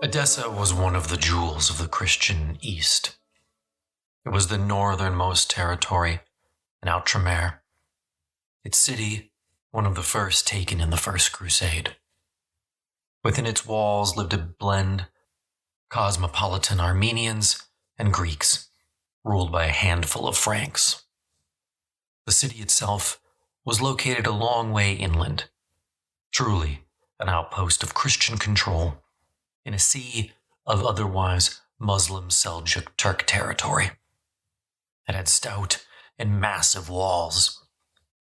Odessa was one of the jewels of the Christian East. It was the northernmost territory in Outremer. Its city, one of the first taken in the First Crusade. Within its walls lived a blend cosmopolitan Armenians and Greeks, ruled by a handful of Franks. The city itself was located a long way inland, truly an outpost of Christian control in a sea of otherwise Muslim Seljuk Turk territory. It had stout and massive walls,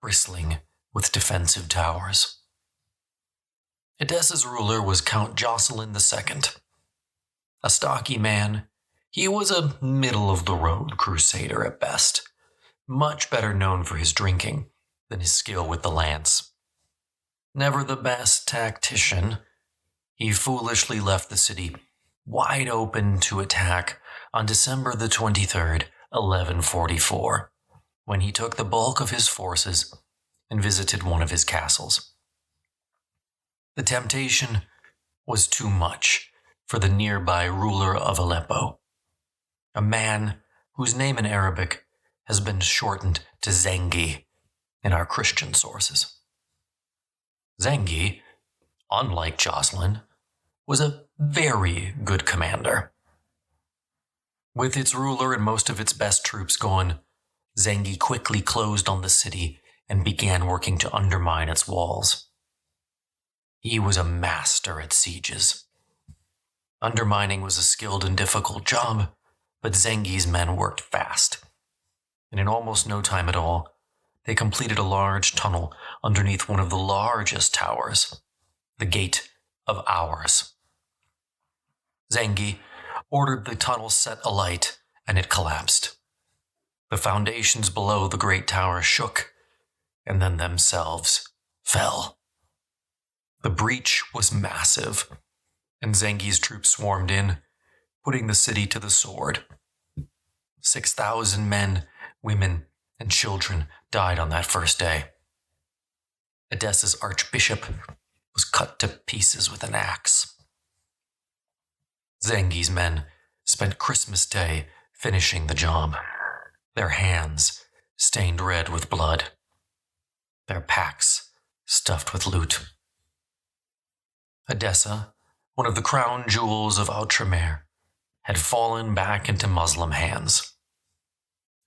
bristling with defensive towers. Odessa's ruler was Count Jocelyn II. A stocky man, he was a middle-of-the-road crusader at best, much better known for his drinking than his skill with the lance. Never the best tactician, he foolishly left the city wide open to attack on December the 23rd, 1144, when he took the bulk of his forces and visited one of his castles. The temptation was too much for the nearby ruler of Aleppo, a man whose name in Arabic has been shortened to Zengi in our Christian sources. Zengi, unlike Jocelyn, was a very good commander. With its ruler and most of its best troops gone, Zengi quickly closed on the city and began working to undermine its walls. He was a master at sieges. Undermining was a skilled and difficult job, but Zengi's men worked fast. And in almost no time at all, they completed a large tunnel underneath one of the largest towers, the Gate of Hours. Zengi ordered the tunnel set alight, and it collapsed. The foundations below the great tower shook, and then themselves fell. The breach was massive, and Zengi's troops swarmed in, putting the city to the sword. 6,000 men, women, and children died on that first day. Odessa's archbishop was cut to pieces with an axe. Zengi's men spent Christmas Day finishing the job, their hands stained red with blood, their packs stuffed with loot. Odessa, one of the crown jewels of Outremer, had fallen back into Muslim hands,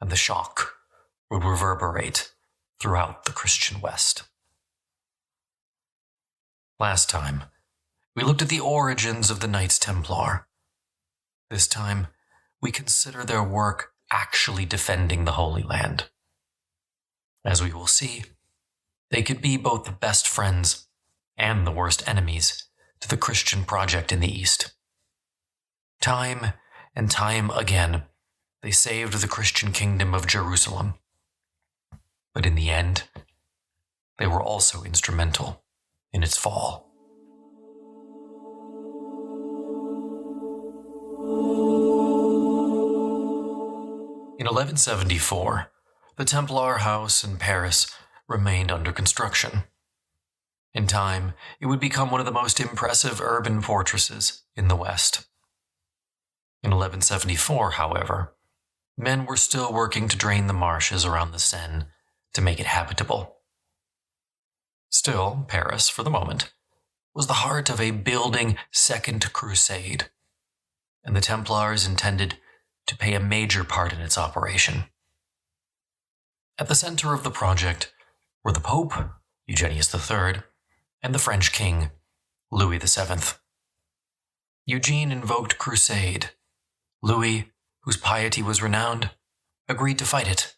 and the shock would reverberate throughout the Christian West. Last time, we looked at the origins of the Knights Templar. This time, we consider their work actually defending the Holy Land. As we will see, they could be both the best friends and the worst enemies to the Christian project in the East. Time and time again, they saved the Christian kingdom of Jerusalem. But in the end, they were also instrumental in its fall. In 1174, the Templar house in Paris remained under construction. In time, it would become one of the most impressive urban fortresses in the West. In 1174, however, men were still working to drain the marshes around the Seine to make it habitable. Still, Paris, for the moment, was the heart of a building Second Crusade, and the Templars intended to play a major part in its operation. At the center of the project were the Pope, Eugenius III, and the French king, Louis VII. Eugene invoked Crusade. Louis, whose piety was renowned, agreed to fight it.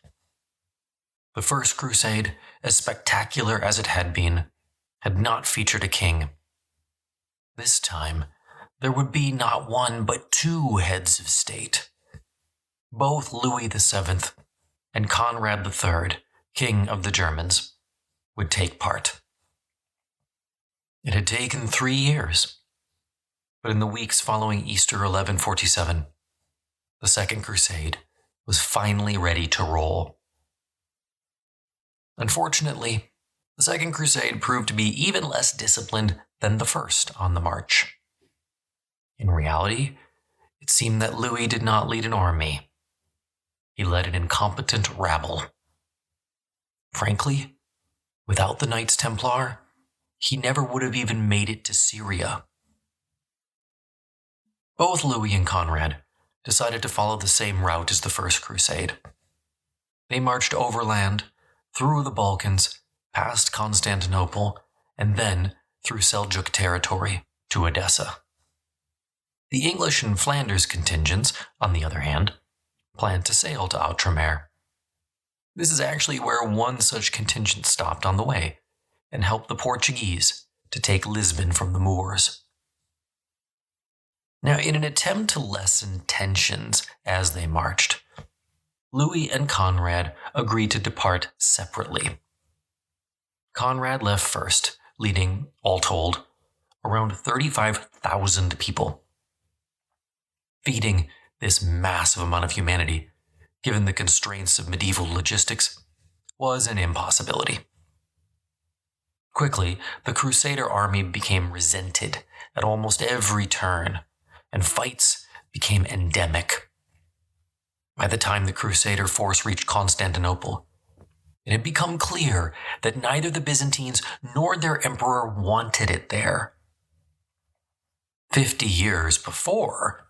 The First Crusade, as spectacular as it had been, had not featured a king. This time, there would be not one but two heads of state. Both Louis VII and Conrad III, King of the Germans, would take part. It had taken 3 years, but in the weeks following Easter 1147, the Second Crusade was finally ready to roll. Unfortunately, the Second Crusade proved to be even less disciplined than the first on the march. In reality, it seemed that Louis did not lead an army. He led an incompetent rabble. Frankly, without the Knights Templar, he never would have even made it to Syria. Both Louis and Conrad decided to follow the same route as the First Crusade. They marched overland, through the Balkans, past Constantinople, and then through Seljuk territory to Odessa. The English and Flanders contingents, on the other hand, planned to sail to Outremer. This is actually where one such contingent stopped on the way and helped the Portuguese to take Lisbon from the Moors. Now, in an attempt to lessen tensions as they marched, Louis and Conrad agreed to depart separately. Conrad left first, leading, all told, around 35,000 people. Feeding this massive amount of humanity, given the constraints of medieval logistics, was an impossibility. Quickly, the Crusader army became resented at almost every turn, and fights became endemic. By the time the Crusader force reached Constantinople, it had become clear that neither the Byzantines nor their emperor wanted it there. 50 years before,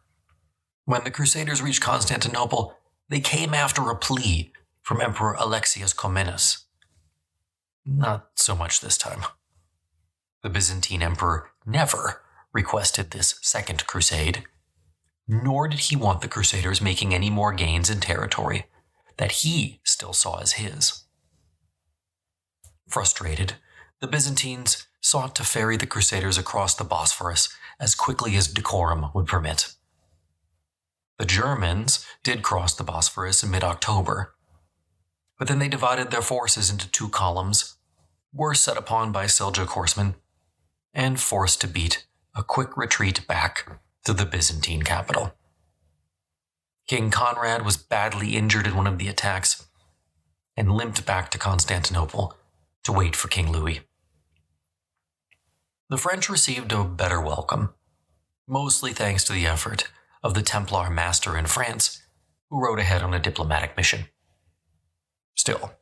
when the Crusaders reached Constantinople, they came after a plea from Emperor Alexius Comnenus. Not so much this time. The Byzantine emperor never requested this second crusade, nor did he want the Crusaders making any more gains in territory that he still saw as his. Frustrated, the Byzantines sought to ferry the Crusaders across the Bosphorus as quickly as decorum would permit. The Germans did cross the Bosphorus in mid-October, but then they divided their forces into two columns, were set upon by Seljuk horsemen, and forced to beat a quick retreat back to the Byzantine capital. King Conrad was badly injured in one of the attacks and limped back to Constantinople to wait for King Louis. The French received a better welcome, mostly thanks to the effort of the Templar master in France, who rode ahead on a diplomatic mission. Still,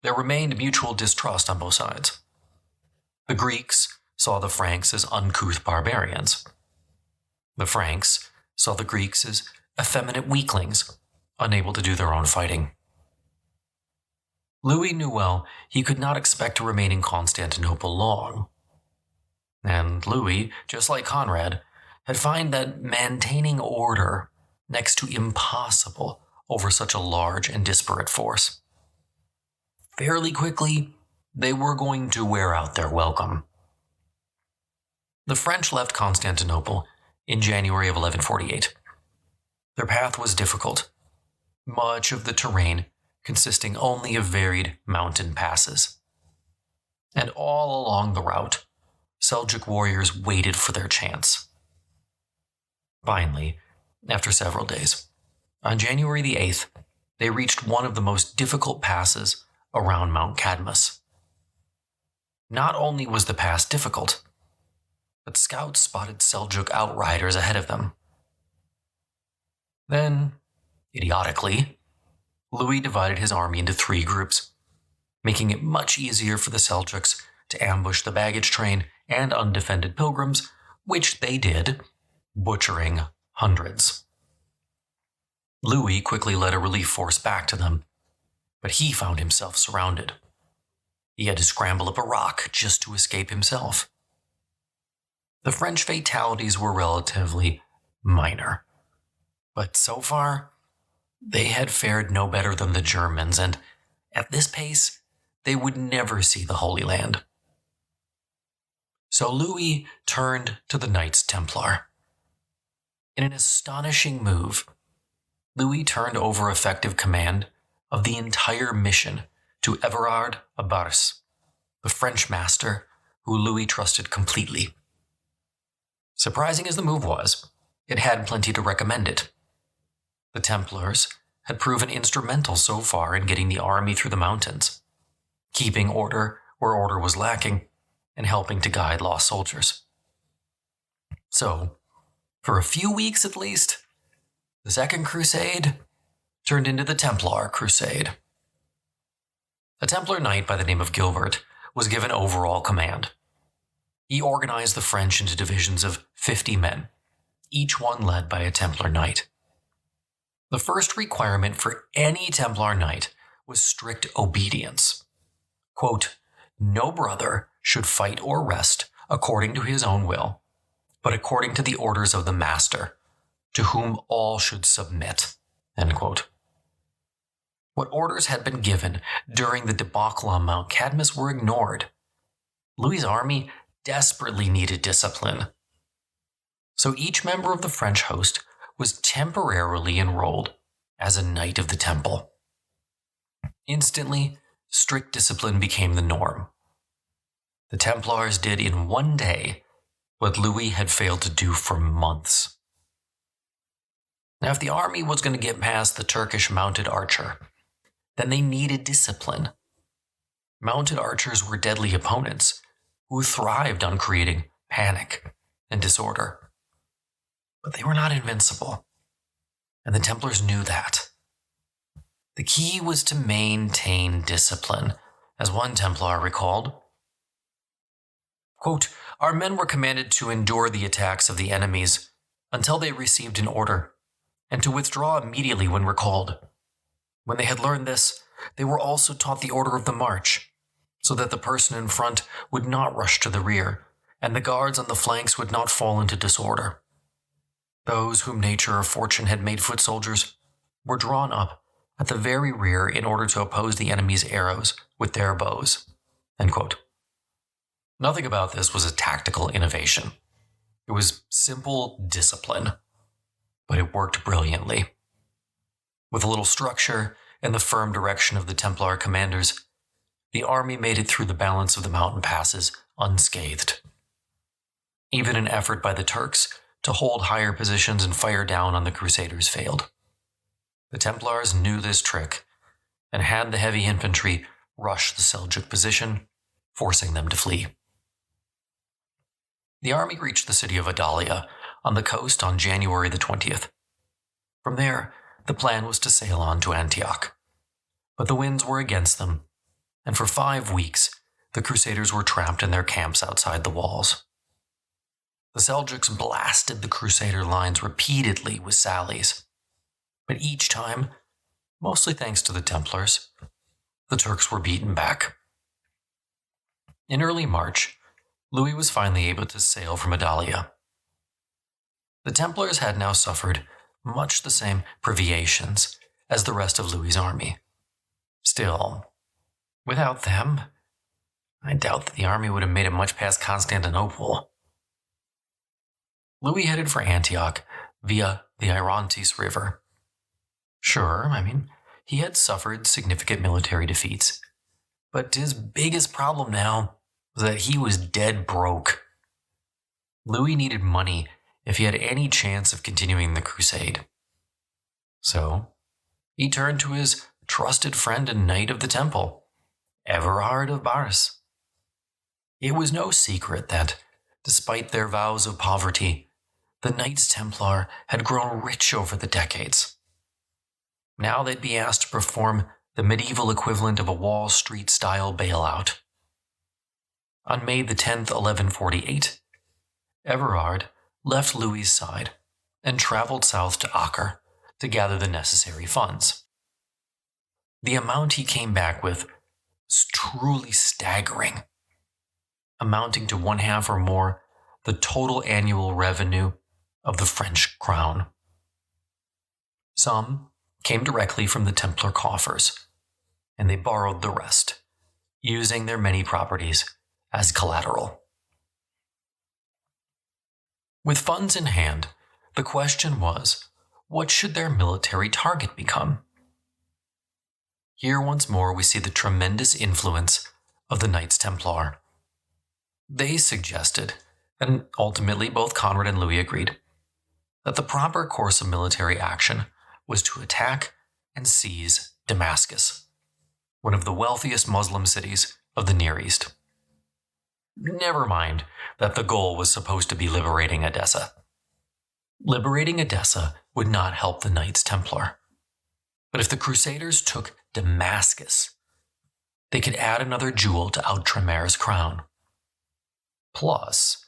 there remained mutual distrust on both sides. The Greeks saw the Franks as uncouth barbarians. The Franks saw the Greeks as effeminate weaklings, unable to do their own fighting. Louis knew well he could not expect to remain in Constantinople long. And Louis, just like Conrad, had found that maintaining order next to impossible over such a large and disparate force. Fairly quickly, they were going to wear out their welcome. The French left Constantinople in January of 1148. Their path was difficult, much of the terrain consisting only of varied mountain passes. And all along the route, Seljuk warriors waited for their chance. Finally, after several days, on January the 8th, they reached one of the most difficult passes around Mount Cadmus. Not only was the pass difficult, but scouts spotted Seljuk outriders ahead of them. Then, idiotically, Louis divided his army into 3 groups, making it much easier for the Seljuks to ambush the baggage train and undefended pilgrims, which they did, butchering hundreds. Louis quickly led a relief force back to them, but he found himself surrounded. He had to scramble up a rock just to escape himself. The French fatalities were relatively minor, but so far, they had fared no better than the Germans, and at this pace, they would never see the Holy Land. So Louis turned to the Knights Templar. In an astonishing move, Louis turned over effective command of the entire mission to Everard of Bars, the French master who Louis trusted completely. Surprising as the move was, it had plenty to recommend it. The Templars had proven instrumental so far in getting the army through the mountains, keeping order where order was lacking, and helping to guide lost soldiers. So, For a few weeks at least, the Second Crusade turned into the Templar Crusade. A Templar knight by the name of Gilbert was given overall command. He organized the French into divisions of 50 men, each one led by a Templar knight. The first requirement for any Templar knight was strict obedience. Quote, "No brother should fight or rest according to his own will, but according to the orders of the master, to whom all should submit." End quote. What orders had been given during the debacle on Mount Cadmus were ignored. Louis's army desperately needed discipline. So each member of the French host was temporarily enrolled as a Knight of the Temple. Instantly, strict discipline became the norm. The Templars did in one day what Louis had failed to do for months. Now, if the army was going to get past the Turkish mounted archer, then they needed discipline. Mounted archers were deadly opponents who thrived on creating panic and disorder. But they were not invincible, and the Templars knew that. The key was to maintain discipline, as one Templar recalled. Quote, "Our men were commanded to endure the attacks of the enemies until they received an order, and to withdraw immediately when recalled. When they had learned this, they were also taught the order of the march, so that the person in front would not rush to the rear, and the guards on the flanks would not fall into disorder. Those whom nature or fortune had made foot soldiers were drawn up at the very rear in order to oppose the enemy's arrows with their bows." End quote. Nothing about this was a tactical innovation. It was simple discipline, but it worked brilliantly. With a little structure and the firm direction of the Templar commanders, the army made it through the balance of the mountain passes unscathed. Even an effort by the Turks to hold higher positions and fire down on the Crusaders failed. The Templars knew this trick and had the heavy infantry rush the Seljuk position, forcing them to flee. The army reached the city of Adalia on the coast on January the 20th. From there, the plan was to sail on to Antioch. But the winds were against them, and for 5 weeks, the Crusaders were trapped in their camps outside the walls. The Seljuks blasted the Crusader lines repeatedly with sallies, but each time, mostly thanks to the Templars, the Turks were beaten back. In early March, Louis was finally able to sail from Adalia. The Templars had now suffered much the same privations as the rest of Louis's army. Still, without them, I doubt that the army would have made it much past Constantinople. Louis headed for Antioch via the Orontes River. Sure, he had suffered significant military defeats, but his biggest problem now was that he was dead broke. Louis needed money if he had any chance of continuing the crusade. So, he turned to his trusted friend and Knight of the Temple, Everard of Baris. It was no secret that, despite their vows of poverty, the Knights Templar had grown rich over the decades. Now they'd be asked to perform the medieval equivalent of a Wall Street-style bailout. On May the 10th, 1148, Everard left Louis's side and traveled south to Acre to gather the necessary funds. The amount he came back with was truly staggering, amounting to 1/2 or more the total annual revenue of the French crown. Some came directly from the Templar coffers, and they borrowed the rest, using their many properties as collateral. With funds in hand, the question was, what should their military target become? Here once more we see the tremendous influence of the Knights Templar. They suggested, and ultimately both Conrad and Louis agreed, that the proper course of military action was to attack and seize Damascus, one of the wealthiest Muslim cities of the Near East. Never mind that the goal was supposed to be liberating Odessa. Liberating Odessa would not help the Knights Templar. But if the Crusaders took Damascus, they could add another jewel to Outremer's crown. Plus,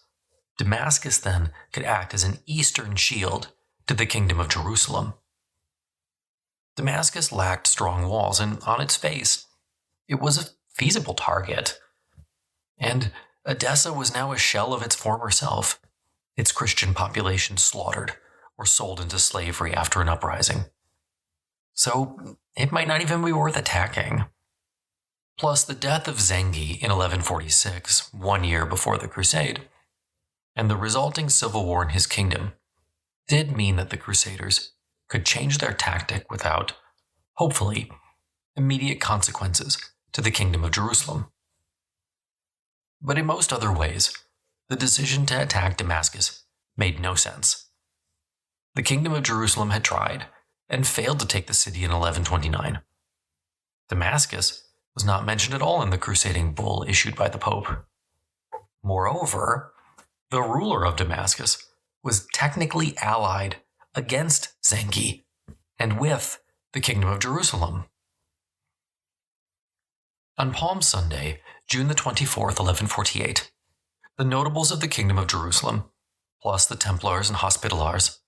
Damascus then could act as an eastern shield to the Kingdom of Jerusalem. Damascus lacked strong walls, and on its face, it was a feasible target. And Odessa was now a shell of its former self, its Christian population slaughtered or sold into slavery after an uprising. So it might not even be worth attacking. Plus, the death of Zengi in 1146, 1 year before the Crusade, and the resulting civil war in his kingdom did mean that the Crusaders could change their tactic without, hopefully, immediate consequences to the Kingdom of Jerusalem. But in most other ways, the decision to attack Damascus made no sense. The Kingdom of Jerusalem had tried and failed to take the city in 1129. Damascus was not mentioned at all in the crusading bull issued by the Pope. Moreover, the ruler of Damascus was technically allied against Zengi and with the Kingdom of Jerusalem. On Palm Sunday, June the 24th, 1148, the notables of the Kingdom of Jerusalem, plus the Templars and Hospitallers,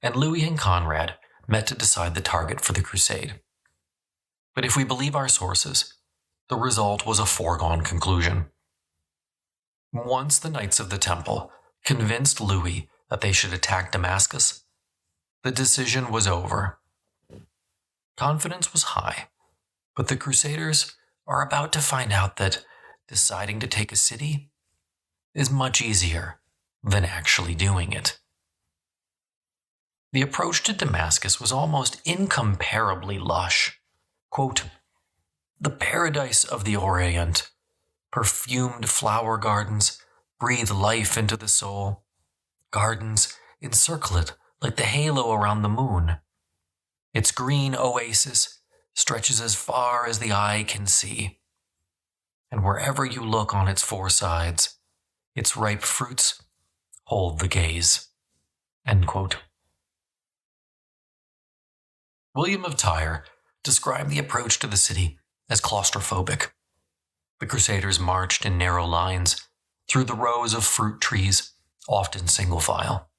and Louis and Conrad met to decide the target for the crusade. But if we believe our sources, the result was a foregone conclusion. Once the Knights of the Temple convinced Louis that they should attack Damascus, the decision was over. Confidence was high, but the Crusaders are about to find out that deciding to take a city is much easier than actually doing it. The approach to Damascus was almost incomparably lush. Quote, "The paradise of the Orient, perfumed flower gardens breathe life into the soul. Gardens encircle it like the halo around the moon. Its green oasis stretches as far as the eye can see. And wherever you look on its four sides, its ripe fruits hold the gaze." End quote. William of Tyre described the approach to the city as claustrophobic. The Crusaders marched in narrow lines through the rows of fruit trees, often single file.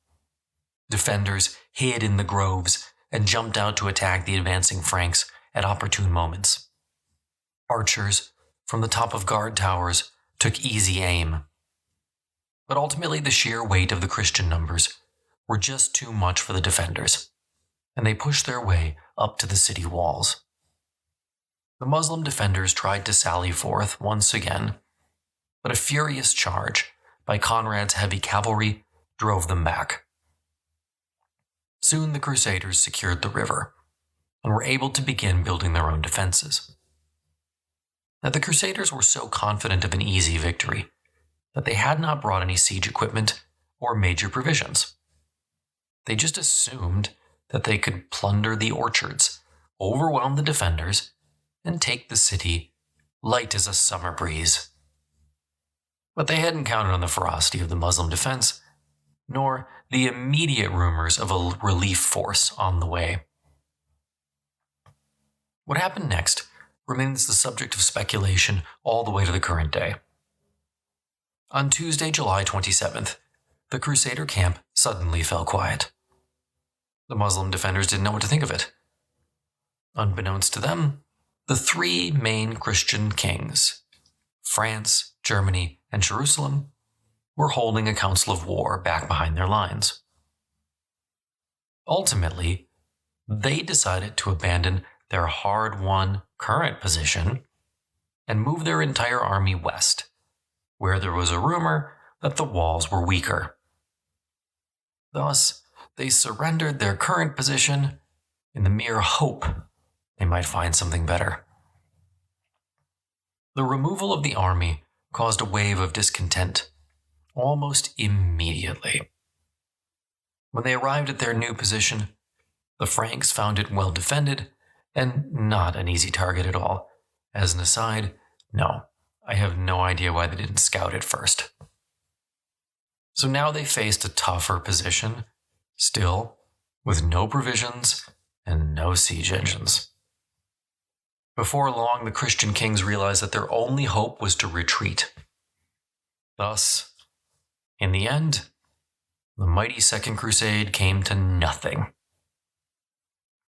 Defenders hid in the groves and jumped out to attack the advancing Franks at opportune moments. Archers from the top of guard towers took easy aim. But ultimately the sheer weight of the Christian numbers were just too much for the defenders, and they pushed their way up to the city walls. The Muslim defenders tried to sally forth once again, but a furious charge by Conrad's heavy cavalry drove them back. Soon the Crusaders secured the river and were able to begin building their own defenses. Now, the Crusaders were so confident of an easy victory that they had not brought any siege equipment or major provisions. They just assumed that they could plunder the orchards, overwhelm the defenders, and take the city light as a summer breeze. But they hadn't counted on the ferocity of the Muslim defense, nor the immediate rumors of a relief force on the way. What happened next remains the subject of speculation all the way to the current day. On Tuesday, July 27th, the Crusader camp suddenly fell quiet. The Muslim defenders didn't know what to think of it. Unbeknownst to them, the three main Christian kings, France, Germany, and Jerusalem, were holding a council of war back behind their lines. Ultimately, they decided to abandon their hard-won current position and move their entire army west, where there was a rumor that the walls were weaker. Thus, they surrendered their current position in the mere hope they might find something better. The removal of the army caused a wave of discontent almost immediately. When they arrived at their new position, the Franks found it well defended and not an easy target at all. As an aside, no, I have no idea why they didn't scout it first. So now they faced a tougher position, still with no provisions and no siege engines. Before long, the Christian kings realized that their only hope was to retreat. Thus, in the end, the mighty Second Crusade came to nothing.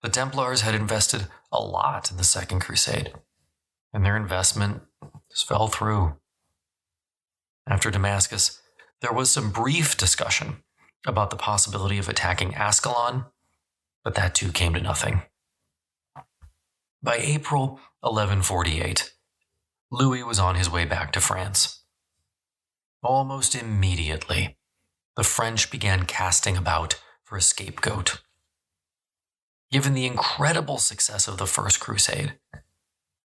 The Templars had invested a lot in the Second Crusade, and their investment just fell through. After Damascus, there was some brief discussion about the possibility of attacking Ascalon, but that too came to nothing. By April 1148, Louis was on his way back to France. Almost immediately, the French began casting about for a scapegoat. Given the incredible success of the First Crusade,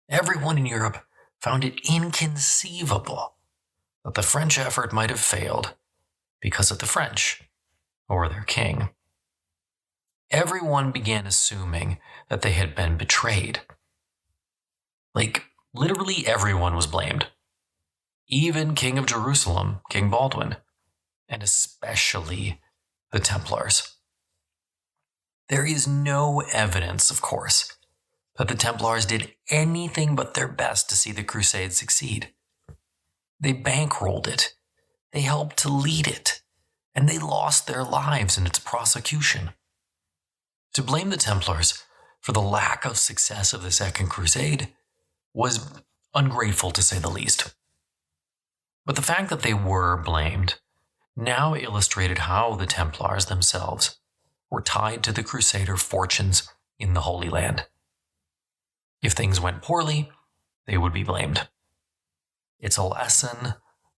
everyone in Europe found it inconceivable that the French effort might have failed because of the French or their king. Everyone began assuming that they had been betrayed. Literally everyone was blamed. Even King of Jerusalem, King Baldwin, and especially the Templars. There is no evidence, of course, that the Templars did anything but their best to see the Crusade succeed. They bankrolled it, they helped to lead it, and they lost their lives in its prosecution. To blame the Templars for the lack of success of the Second Crusade was ungrateful, to say the least. But the fact that they were blamed now illustrated how the Templars themselves were tied to the Crusader fortunes in the Holy Land. If things went poorly, they would be blamed. It's a lesson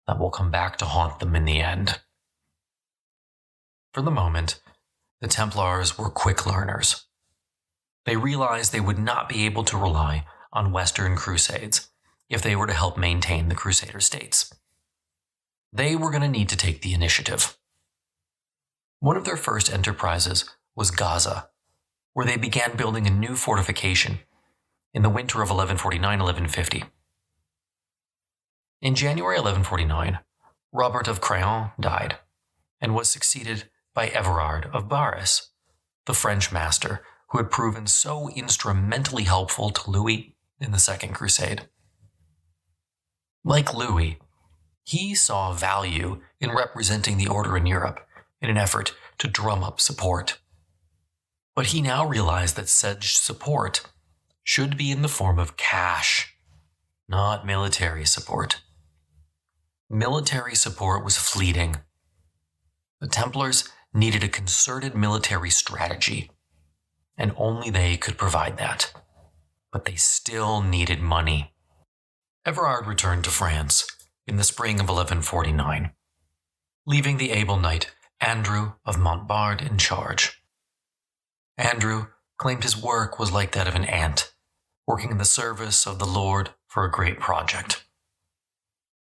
that will come back to haunt them in the end. For the moment, the Templars were quick learners. They realized they would not be able to rely on Western Crusades if they were to help maintain the Crusader States. They were going to need to take the initiative. One of their first enterprises was Gaza, where they began building a new fortification in the winter of 1149-1150. In January 1149, Robert of Craon died and was succeeded by Everard of Barras, the French master who had proven so instrumentally helpful to Louis in the Second Crusade. Like Louis, he saw value in representing the order in Europe in an effort to drum up support. But he now realized that such support should be in the form of cash, not military support. Military support was fleeting. The Templars needed a concerted military strategy, and only they could provide that. But they still needed money. Everard returned to France in the spring of 1149, leaving the able knight Andrew of Montbard in charge. Andrew claimed his work was like that of an ant, working in the service of the Lord for a great project.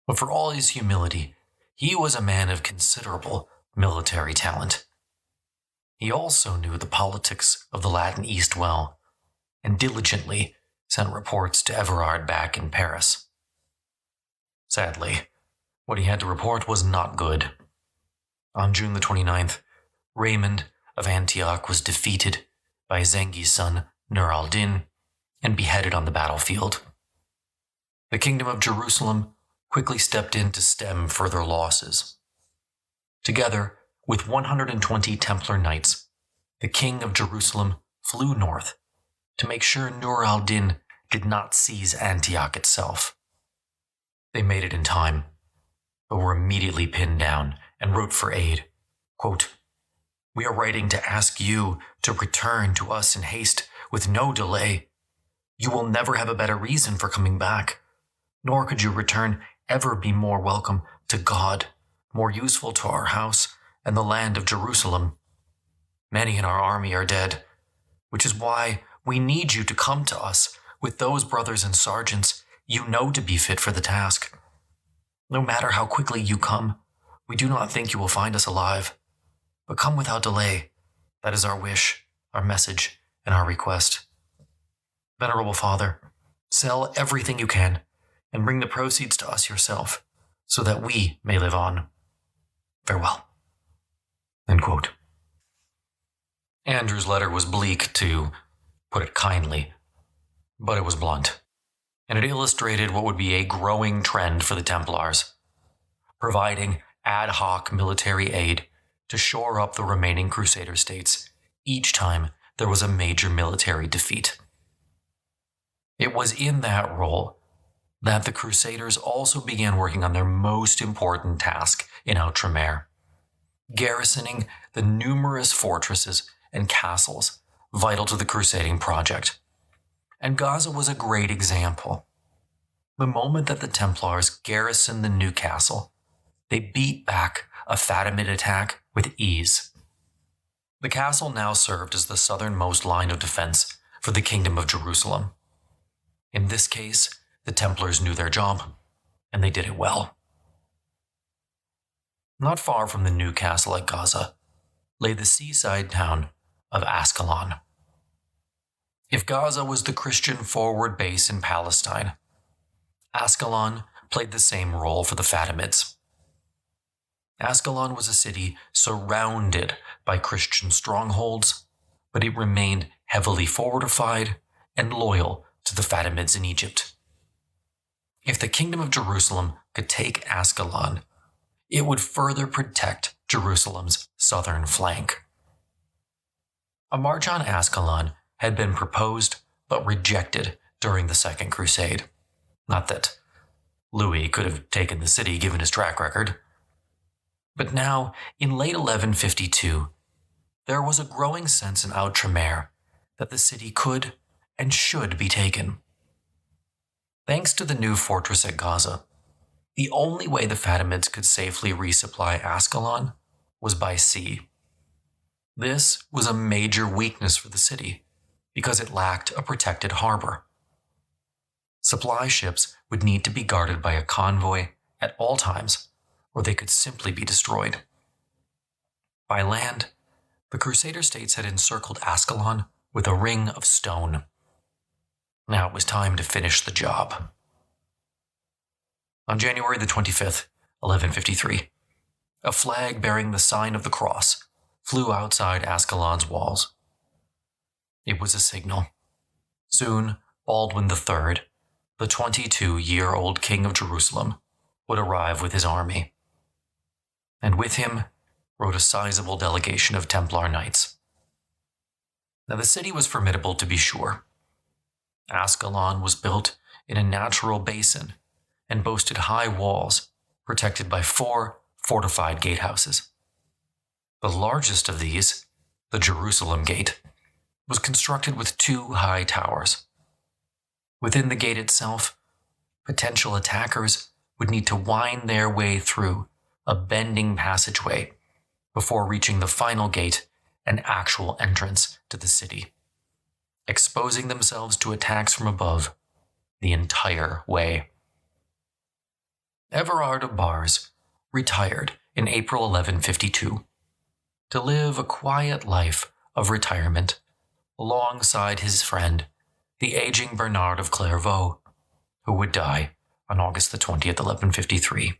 But for all his humility, he was a man of considerable military talent. He also knew the politics of the Latin East well, and diligently sent reports to Everard back in Paris. Sadly, what he had to report was not good. On June the 29th, Raymond of Antioch was defeated by Zengi's son Nur al-Din and beheaded on the battlefield. The Kingdom of Jerusalem quickly stepped in to stem further losses. Together with 120 Templar knights, the King of Jerusalem flew north to make sure Nur al-Din did not seize Antioch itself. They made it in time, but were immediately pinned down and wrote for aid. Quote, "We are writing to ask you to return to us in haste with no delay. You will never have a better reason for coming back, nor could your return ever be more welcome to God, more useful to our house and the land of Jerusalem. Many in our army are dead, which is why we need you to come to us with those brothers and sergeants you know to be fit for the task. No matter how quickly you come, we do not think you will find us alive. But come without delay. That is our wish, our message, and our request. Venerable Father, sell everything you can and bring the proceeds to us yourself so that we may live on. Farewell." End quote. Andrew's letter was bleak, to put it kindly, but it was blunt, and it illustrated what would be a growing trend for the Templars, providing ad hoc military aid to shore up the remaining Crusader states each time there was a major military defeat. It was in that role that the Crusaders also began working on their most important task in Outremer, garrisoning the numerous fortresses and castles vital to the crusading project. And Gaza was a great example. The moment that the Templars garrisoned the new castle, they beat back a Fatimid attack with ease. The castle now served as the southernmost line of defense for the Kingdom of Jerusalem. In this case, the Templars knew their job, and they did it well. Not far from the new castle at Gaza lay the seaside town of Ascalon. If Gaza was the Christian forward base in Palestine, Ascalon played the same role for the Fatimids. Ascalon was a city surrounded by Christian strongholds, but it remained heavily fortified and loyal to the Fatimids in Egypt. If the Kingdom of Jerusalem could take Ascalon, it would further protect Jerusalem's southern flank. A march on Ascalon had been proposed but rejected during the Second Crusade. Not that Louis could have taken the city given his track record. But now, in late 1152, there was a growing sense in Outremer that the city could and should be taken. Thanks to the new fortress at Gaza, the only way the Fatimids could safely resupply Ascalon was by sea. This was a major weakness for the city because it lacked a protected harbor. Supply ships would need to be guarded by a convoy at all times, or they could simply be destroyed. By land, the Crusader States had encircled Ascalon with a ring of stone. Now it was time to finish the job. On January the 25th, 1153, a flag bearing the sign of the cross flew outside Ascalon's walls. It was a signal. Soon, Baldwin III, the 22-year-old king of Jerusalem, would arrive with his army. And with him rode a sizable delegation of Templar knights. Now the city was formidable, to be sure. Ascalon was built in a natural basin and boasted high walls protected by 4 fortified gatehouses. The largest of these, the Jerusalem Gate, was constructed with 2 high towers. Within the gate itself, potential attackers would need to wind their way through a bending passageway before reaching the final gate and actual entrance to the city, exposing themselves to attacks from above the entire way. Everard of Bars retired in April 1152 to live a quiet life of retirement alongside his friend, the aging Bernard of Clairvaux, who would die on August the 20th, 1153.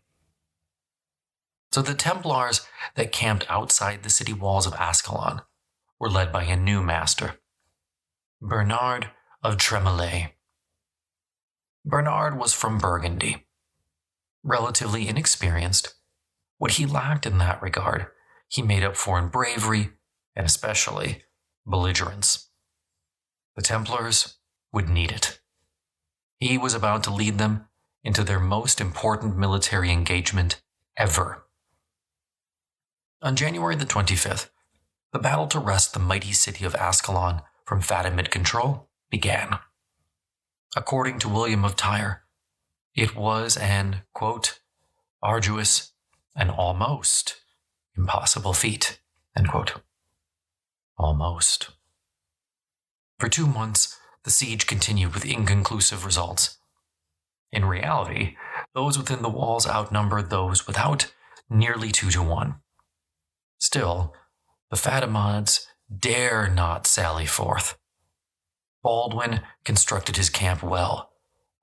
So the Templars that camped outside the city walls of Ascalon were led by a new master, Bernard of Tremolay. Bernard was from Burgundy. Relatively inexperienced, what he lacked in that regard, he made up for in bravery and especially belligerence. The Templars would need it. He was about to lead them into their most important military engagement ever. On January the 25th, the battle to wrest the mighty city of Ascalon from Fatimid control began. According to William of Tyre, it was an, quote, arduous and almost impossible feat, end quote. Almost. For 2 months, the siege continued with inconclusive results. In reality, those within the walls outnumbered those without nearly 2 to 1. Still, the Fatimids dare not sally forth. Baldwin constructed his camp well,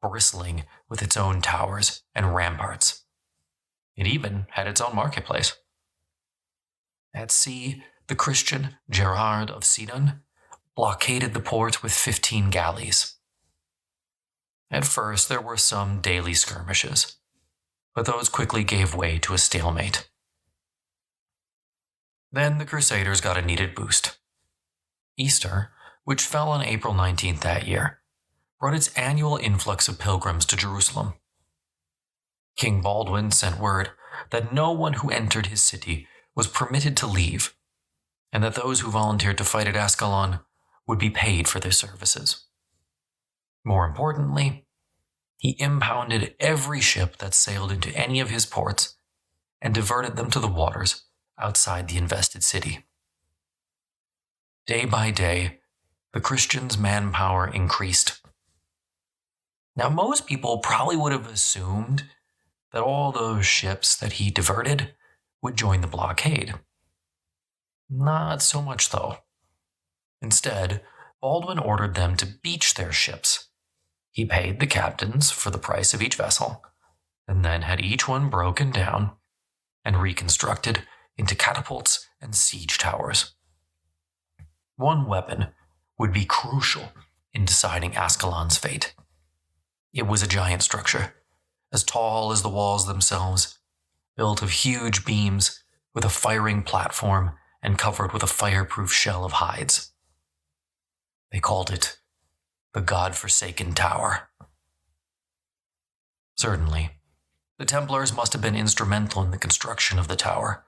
bristling with its own towers and ramparts. It even had its own marketplace. At sea, the Christian Gerard of Sidon blockaded the port with 15 galleys. At first, there were some daily skirmishes, but those quickly gave way to a stalemate. Then the Crusaders got a needed boost. Easter, which fell on April 19th that year, brought its annual influx of pilgrims to Jerusalem. King Baldwin sent word that no one who entered his city was permitted to leave, and that those who volunteered to fight at Ascalon would be paid for their services. More importantly, he impounded every ship that sailed into any of his ports and diverted them to the waters outside the invested city. Day by day, the Christians' manpower increased. Now, most people probably would have assumed that all those ships that he diverted would join the blockade. Not so much, though. Instead, Baldwin ordered them to beach their ships. He paid the captains for the price of each vessel, and then had each one broken down and reconstructed into catapults and siege towers. One weapon would be crucial in deciding Ascalon's fate. It was a giant structure, as tall as the walls themselves, built of huge beams with a firing platform and covered with a fireproof shell of hides. They called it the God-forsaken Tower. Certainly, the Templars must have been instrumental in the construction of the tower,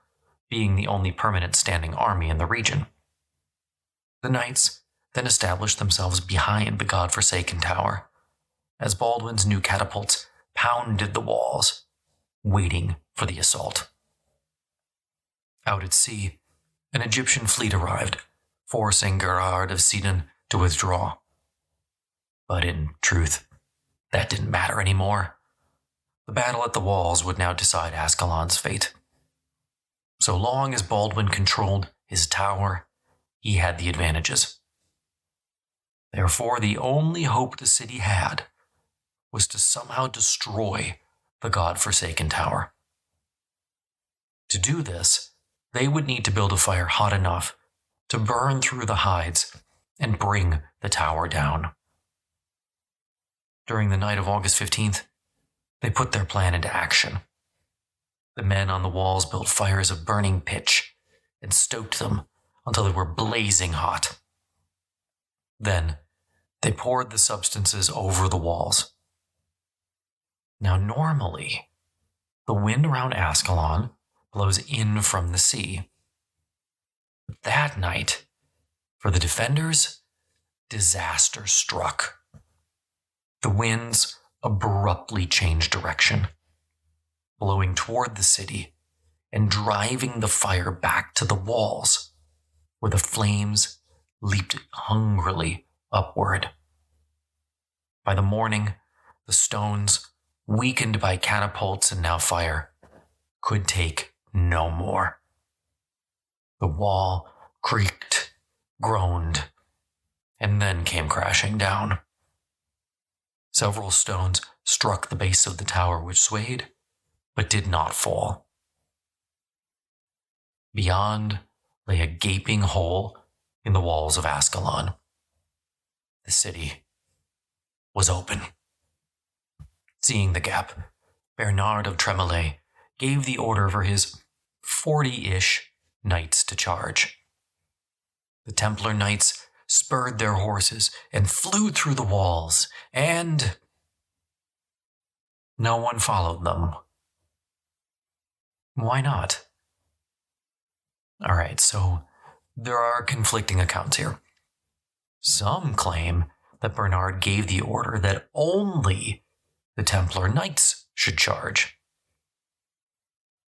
being the only permanent standing army in the region. The Knights then established themselves behind the God-forsaken Tower, as Baldwin's new catapults pounded the walls, waiting for the assault. Out at sea, an Egyptian fleet arrived, forcing Gerard of Sidon to withdraw. But in truth, that didn't matter anymore. The battle at the walls would now decide Ascalon's fate. So long as Baldwin controlled his tower, he had the advantages. Therefore, the only hope the city had was to somehow destroy the God-forsaken tower. To do this, they would need to build a fire hot enough to burn through the hides and bring the tower down. During the night of August 15th, they put their plan into action. The men on the walls built fires of burning pitch and stoked them until they were blazing hot. Then, they poured the substances over the walls. Now, normally, the wind around Ascalon blows in from the sea. But that night, for the defenders, disaster struck. The winds abruptly changed direction, blowing toward the city and driving the fire back to the walls, where the flames leaped hungrily upward. By the morning, the stones, weakened by catapults and now fire, could take no more. The wall creaked, groaned, and then came crashing down. Several stones struck the base of the tower, which swayed, but did not fall. Beyond lay a gaping hole in the walls of Ascalon. The city was open. Seeing the gap, Bernard of Tremolay gave the order for his 40-ish knights to charge. The Templar knights spurred their horses and flew through the walls, and no one followed them. Why not? All right, so there are conflicting accounts here. Some claim that Bernard gave the order that only the Templar knights should charge.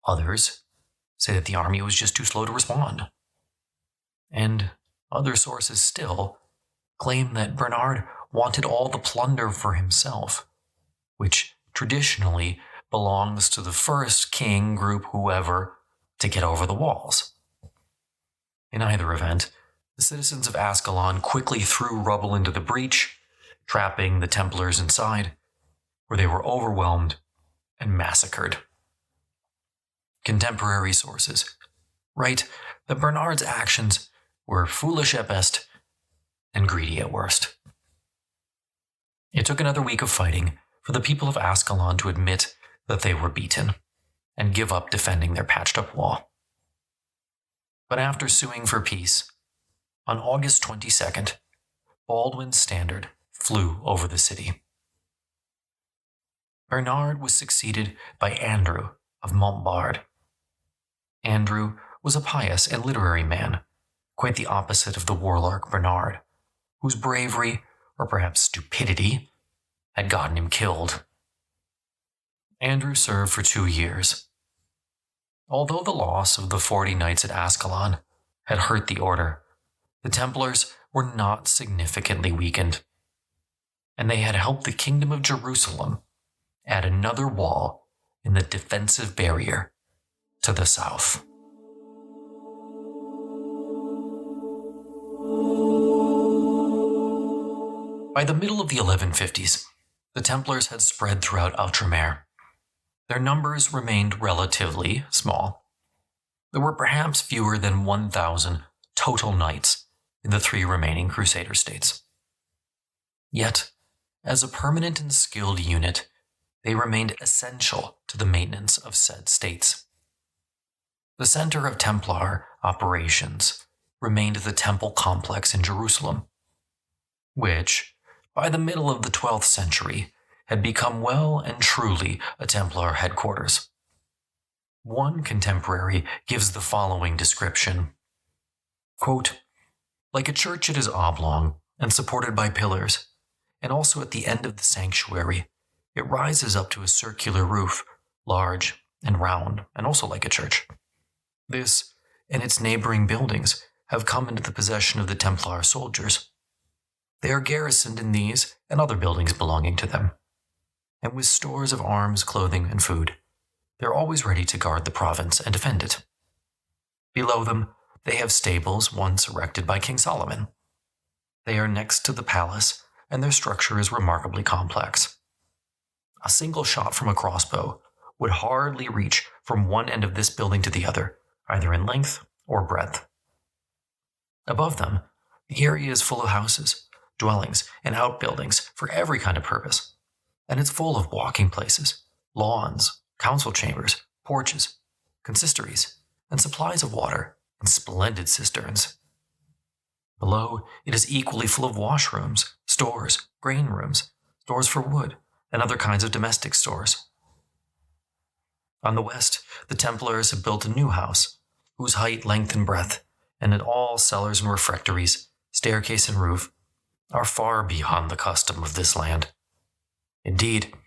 Others say that the army was just too slow to respond. And other sources still claim that Bernard wanted all the plunder for himself, which traditionally belongs to the first king, group, whoever, to get over the walls. In either event, the citizens of Ascalon quickly threw rubble into the breach, trapping the Templars inside, where they were overwhelmed and massacred. Contemporary sources write that Bernard's actions were foolish at best and greedy at worst. It took another week of fighting for the people of Ascalon to admit that they were beaten and give up defending their patched-up wall. But after suing for peace, on August 22nd, Baldwin's standard flew over the city. Bernard was succeeded by Andrew of Montbard. Andrew was a pious and literary man, quite the opposite of the warlike Bernard, whose bravery, or perhaps stupidity, had gotten him killed. Andrew served for 2 years. Although the loss of the 40 knights at Ascalon had hurt the order, the Templars were not significantly weakened, and they had helped the Kingdom of Jerusalem add another wall in the defensive barrier to the south. By the middle of the 1150s, the Templars had spread throughout Outremer. Their numbers remained relatively small. There were perhaps fewer than 1,000 total knights in the 3 remaining Crusader states. Yet, as a permanent and skilled unit, they remained essential to the maintenance of said states. The center of Templar operations remained the temple complex in Jerusalem, which, by the middle of the 12th century, had become well and truly a Templar headquarters. One contemporary gives the following description. Quote, "Like a church, it is oblong and supported by pillars, and also at the end of the sanctuary, it rises up to a circular roof, large and round, and also like a church. This and its neighboring buildings have come into the possession of the Templar soldiers. They are garrisoned in these and other buildings belonging to them, and with stores of arms, clothing, and food, they are always ready to guard the province and defend it. Below them, they have stables once erected by King Solomon. They are next to the palace, and their structure is remarkably complex. A single shot from a crossbow would hardly reach from one end of this building to the other, either in length or breadth. Above them, the area is full of houses, dwellings, and outbuildings for every kind of purpose, and it's full of walking places, lawns, council chambers, porches, consistories, and supplies of water in splendid cisterns. Below, it is equally full of washrooms, stores, grain rooms, stores for wood, and other kinds of domestic stores. On the west, the Templars have built a new house, whose height, length, and breadth, and in all cellars and refectories, staircase and roof, are far beyond the custom of this land. Indeed,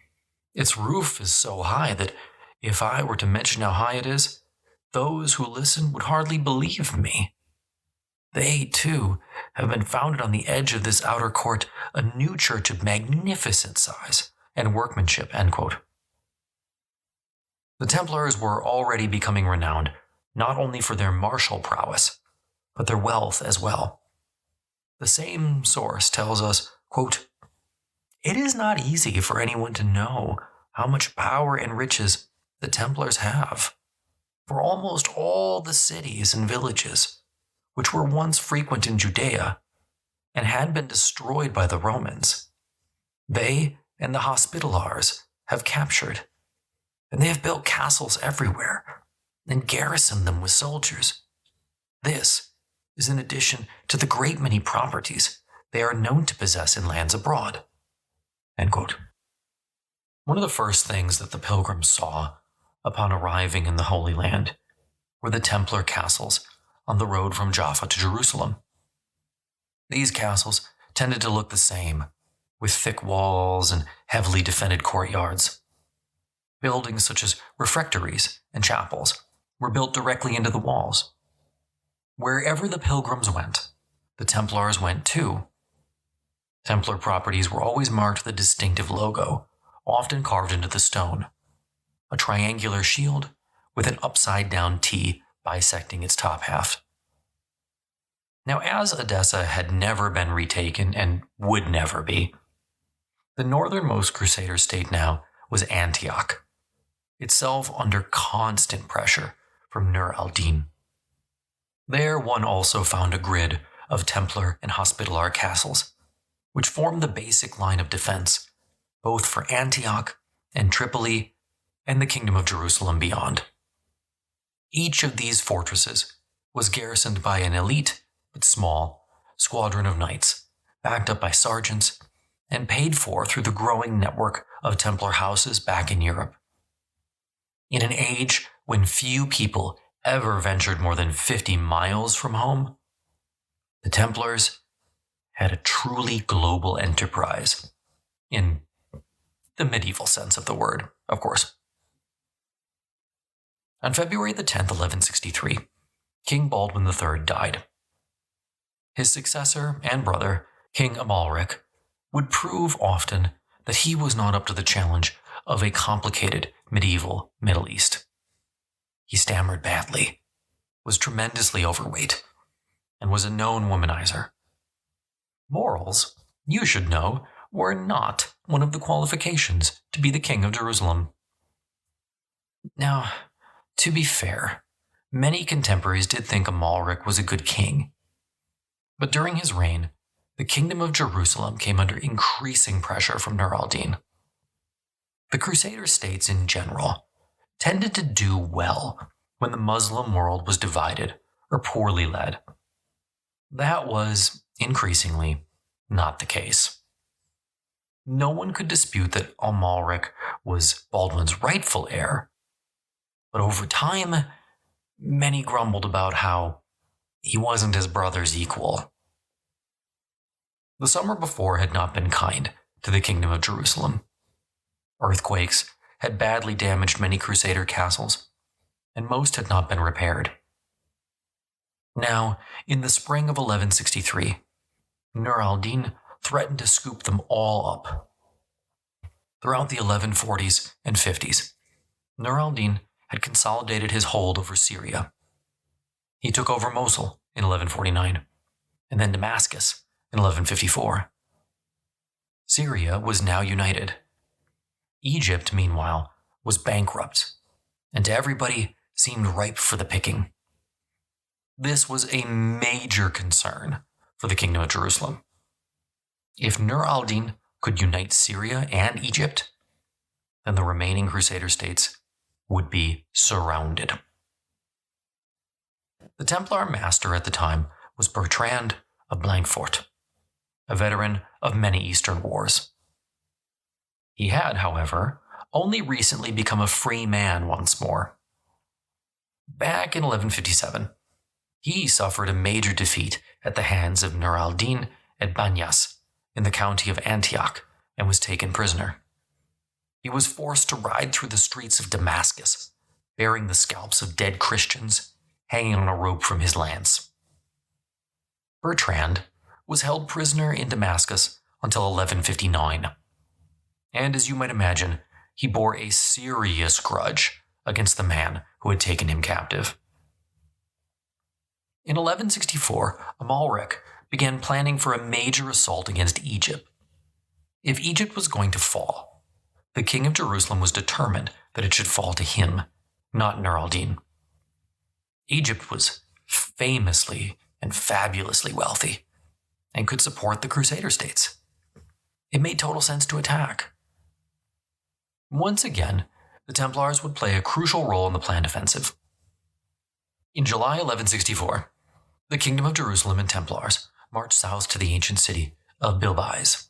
its roof is so high that if I were to mention how high it is, those who listen would hardly believe me. They, too, have been founded on the edge of this outer court, a new church of magnificent size and workmanship." End quote. The Templars were already becoming renowned, not only for their martial prowess, but their wealth as well. The same source tells us, quote, "It is not easy for anyone to know how much power and riches the Templars have, for almost all the cities and villages, which were once frequent in Judea and had been destroyed by the Romans, they and the Hospitallars have captured, and they have built castles everywhere and garrisoned them with soldiers. This is in addition to the great many properties they are known to possess in lands abroad." End quote. One of the first things that the pilgrims saw upon arriving in the Holy Land were the Templar Castles on the road from Jaffa to Jerusalem. These castles tended to look the same, with thick walls and heavily defended courtyards. Buildings such as refectories and chapels were built directly into the walls. Wherever the pilgrims went, the Templars went too. Templar properties were always marked with a distinctive logo, often carved into the stone, a triangular shield with an upside-down T bisecting its top half. Now, as Odessa had never been retaken and would never be, the northernmost Crusader state now was Antioch, itself under constant pressure from Nur al-Din. There one also found a grid of Templar and Hospitaller castles, which formed the basic line of defense, both for Antioch and Tripoli and the Kingdom of Jerusalem beyond. Each of these fortresses was garrisoned by an elite but small squadron of knights, backed up by sergeants and paid for through the growing network of Templar houses back in Europe. In an age when few people ever ventured more than 50 miles from home, the Templars had a truly global enterprise, in the medieval sense of the word, of course. On February the 10th, 1163, King Baldwin III died. His successor and brother, King Amalric, would prove often that he was not up to the challenge of a complicated medieval Middle East. He stammered badly, was tremendously overweight, and was a known womanizer. Morals, you should know, were not one of the qualifications to be the King of Jerusalem. Now, to be fair, many contemporaries did think Amalric was a good king. But during his reign, the Kingdom of Jerusalem came under increasing pressure from Nur al-Din. The Crusader States in general tended to do well when the Muslim world was divided or poorly led. That was, increasingly, not the case. No one could dispute that Amalric was Baldwin's rightful heir, but over time, many grumbled about how he wasn't his brother's equal. The summer before had not been kind to the Kingdom of Jerusalem. Earthquakes had badly damaged many Crusader castles, and most had not been repaired. Now, in the spring of 1163, Nur al-Din threatened to scoop them all up. Throughout the 1140s and 50s, Nur al-Din had consolidated his hold over Syria. He took over Mosul in 1149, and then Damascus in 1154. Syria was now united. Egypt, meanwhile, was bankrupt, and to everybody seemed ripe for the picking. This was a major concern for the Kingdom of Jerusalem. If Nur al-Din could unite Syria and Egypt, then the remaining Crusader states would be surrounded. The Templar master at the time was Bertrand of Blanquefort, a veteran of many Eastern wars. He had, however, only recently become a free man once more. Back in 1157, he suffered a major defeat at the hands of Nur al-Din at Banyas in the county of Antioch and was taken prisoner. He was forced to ride through the streets of Damascus, bearing the scalps of dead Christians hanging on a rope from his lance. Bertrand was held prisoner in Damascus until 1159, and as you might imagine, he bore a serious grudge against the man who had taken him captive. In 1164, Amalric began planning for a major assault against Egypt. If Egypt was going to fall, the king of Jerusalem was determined that it should fall to him, not Nur al-Din. Egypt was famously and fabulously wealthy and could support the Crusader states. It made total sense to attack. Once again, the Templars would play a crucial role in the planned offensive. In July 1164, the Kingdom of Jerusalem and Templars marched south to the ancient city of Bilbais.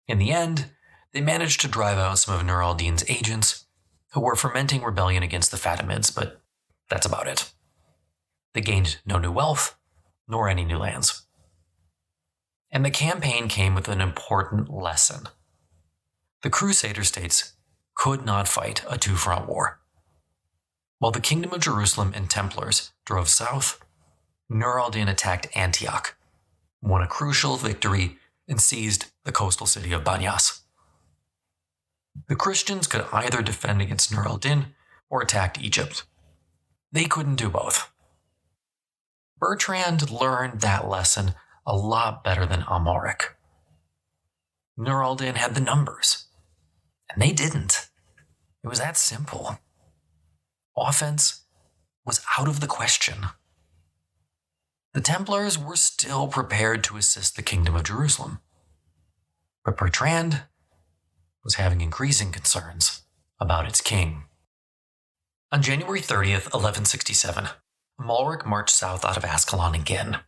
In the end, they managed to drive out some of Nur al-Din's agents who were fomenting rebellion against the Fatimids, but that's about it. They gained no new wealth, nor any new lands. And the campaign came with an important lesson. The Crusader states could not fight a two-front war. While the Kingdom of Jerusalem and Templars drove south, Nur al-Din attacked Antioch, won a crucial victory, and seized the coastal city of Banyas. The Christians could either defend against Nur al-Din or attack Egypt. They couldn't do both. Bertrand learned that lesson a lot better than Amalric. Nur al-Din had the numbers, and they didn't. It was that simple. Offense was out of the question. the Templars were still prepared to assist the Kingdom of Jerusalem. But Bertrand was having increasing concerns about its king. On January 30th, 1167, Amalric marched south out of Ascalon again.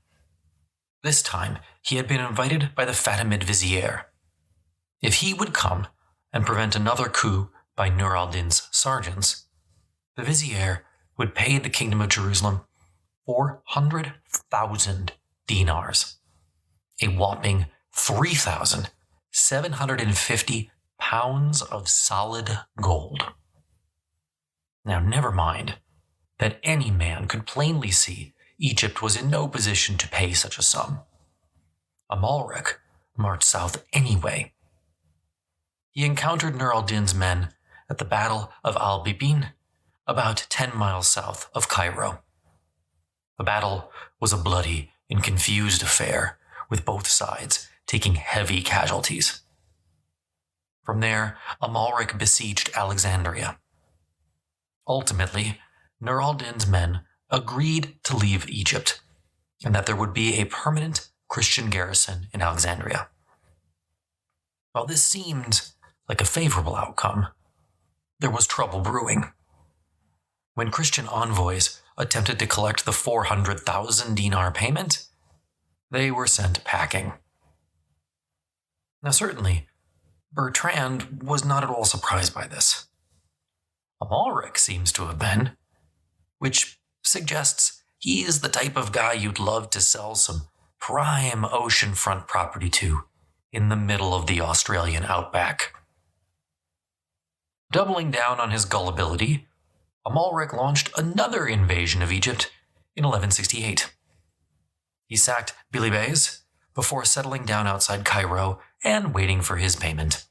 This time, he had been invited by the Fatimid vizier. If he would come and prevent another coup by Nur al-Din's sergeants, the vizier would pay the Kingdom of Jerusalem 400,000 dinars, a whopping 3,750 pounds of solid gold. Now, never mind that any man could plainly see Egypt was in no position to pay such a sum. Amalric marched south anyway. He encountered Nur al-Din's men at the Battle of Al-Bibin, about 10 miles south of Cairo. The battle was a bloody and confused affair, with both sides taking heavy casualties. From there, Amalric besieged Alexandria. Ultimately, Nur al-Din's men agreed to leave Egypt, and that there would be a permanent Christian garrison in Alexandria. While this seemed like a favorable outcome, there was trouble brewing. When Christian envoys attempted to collect the 400,000 dinar payment, they were sent packing. Now, certainly, Bertrand was not at all surprised by this. Amalric seems to have been, which suggests he is the type of guy you'd love to sell some prime oceanfront property to in the middle of the Australian outback. Doubling down on his gullibility, Amalric launched another invasion of Egypt in 1168. He sacked Bilibez before settling down outside Cairo and waiting for his payment.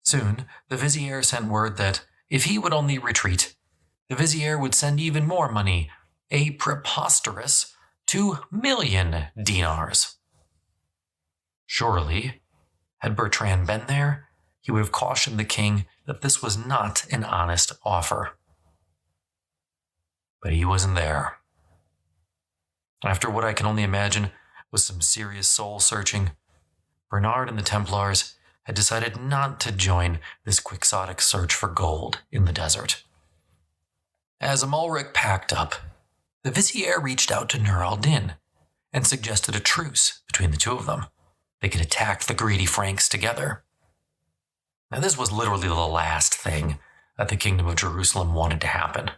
Soon, the vizier sent word that if he would only retreat, the vizier would send even more money, a preposterous 2 million dinars. Surely, had Bertrand been there, he would have cautioned the king that this was not an honest offer. But he wasn't there. After what I can only imagine was some serious soul-searching, Bernard and the Templars had decided not to join this quixotic search for gold in the desert. As Amalric packed up, the vizier reached out to Nur al-Din and suggested a truce between the two of them. They could attack the greedy Franks together. Now, this was literally the last thing that the Kingdom of Jerusalem wanted to happen.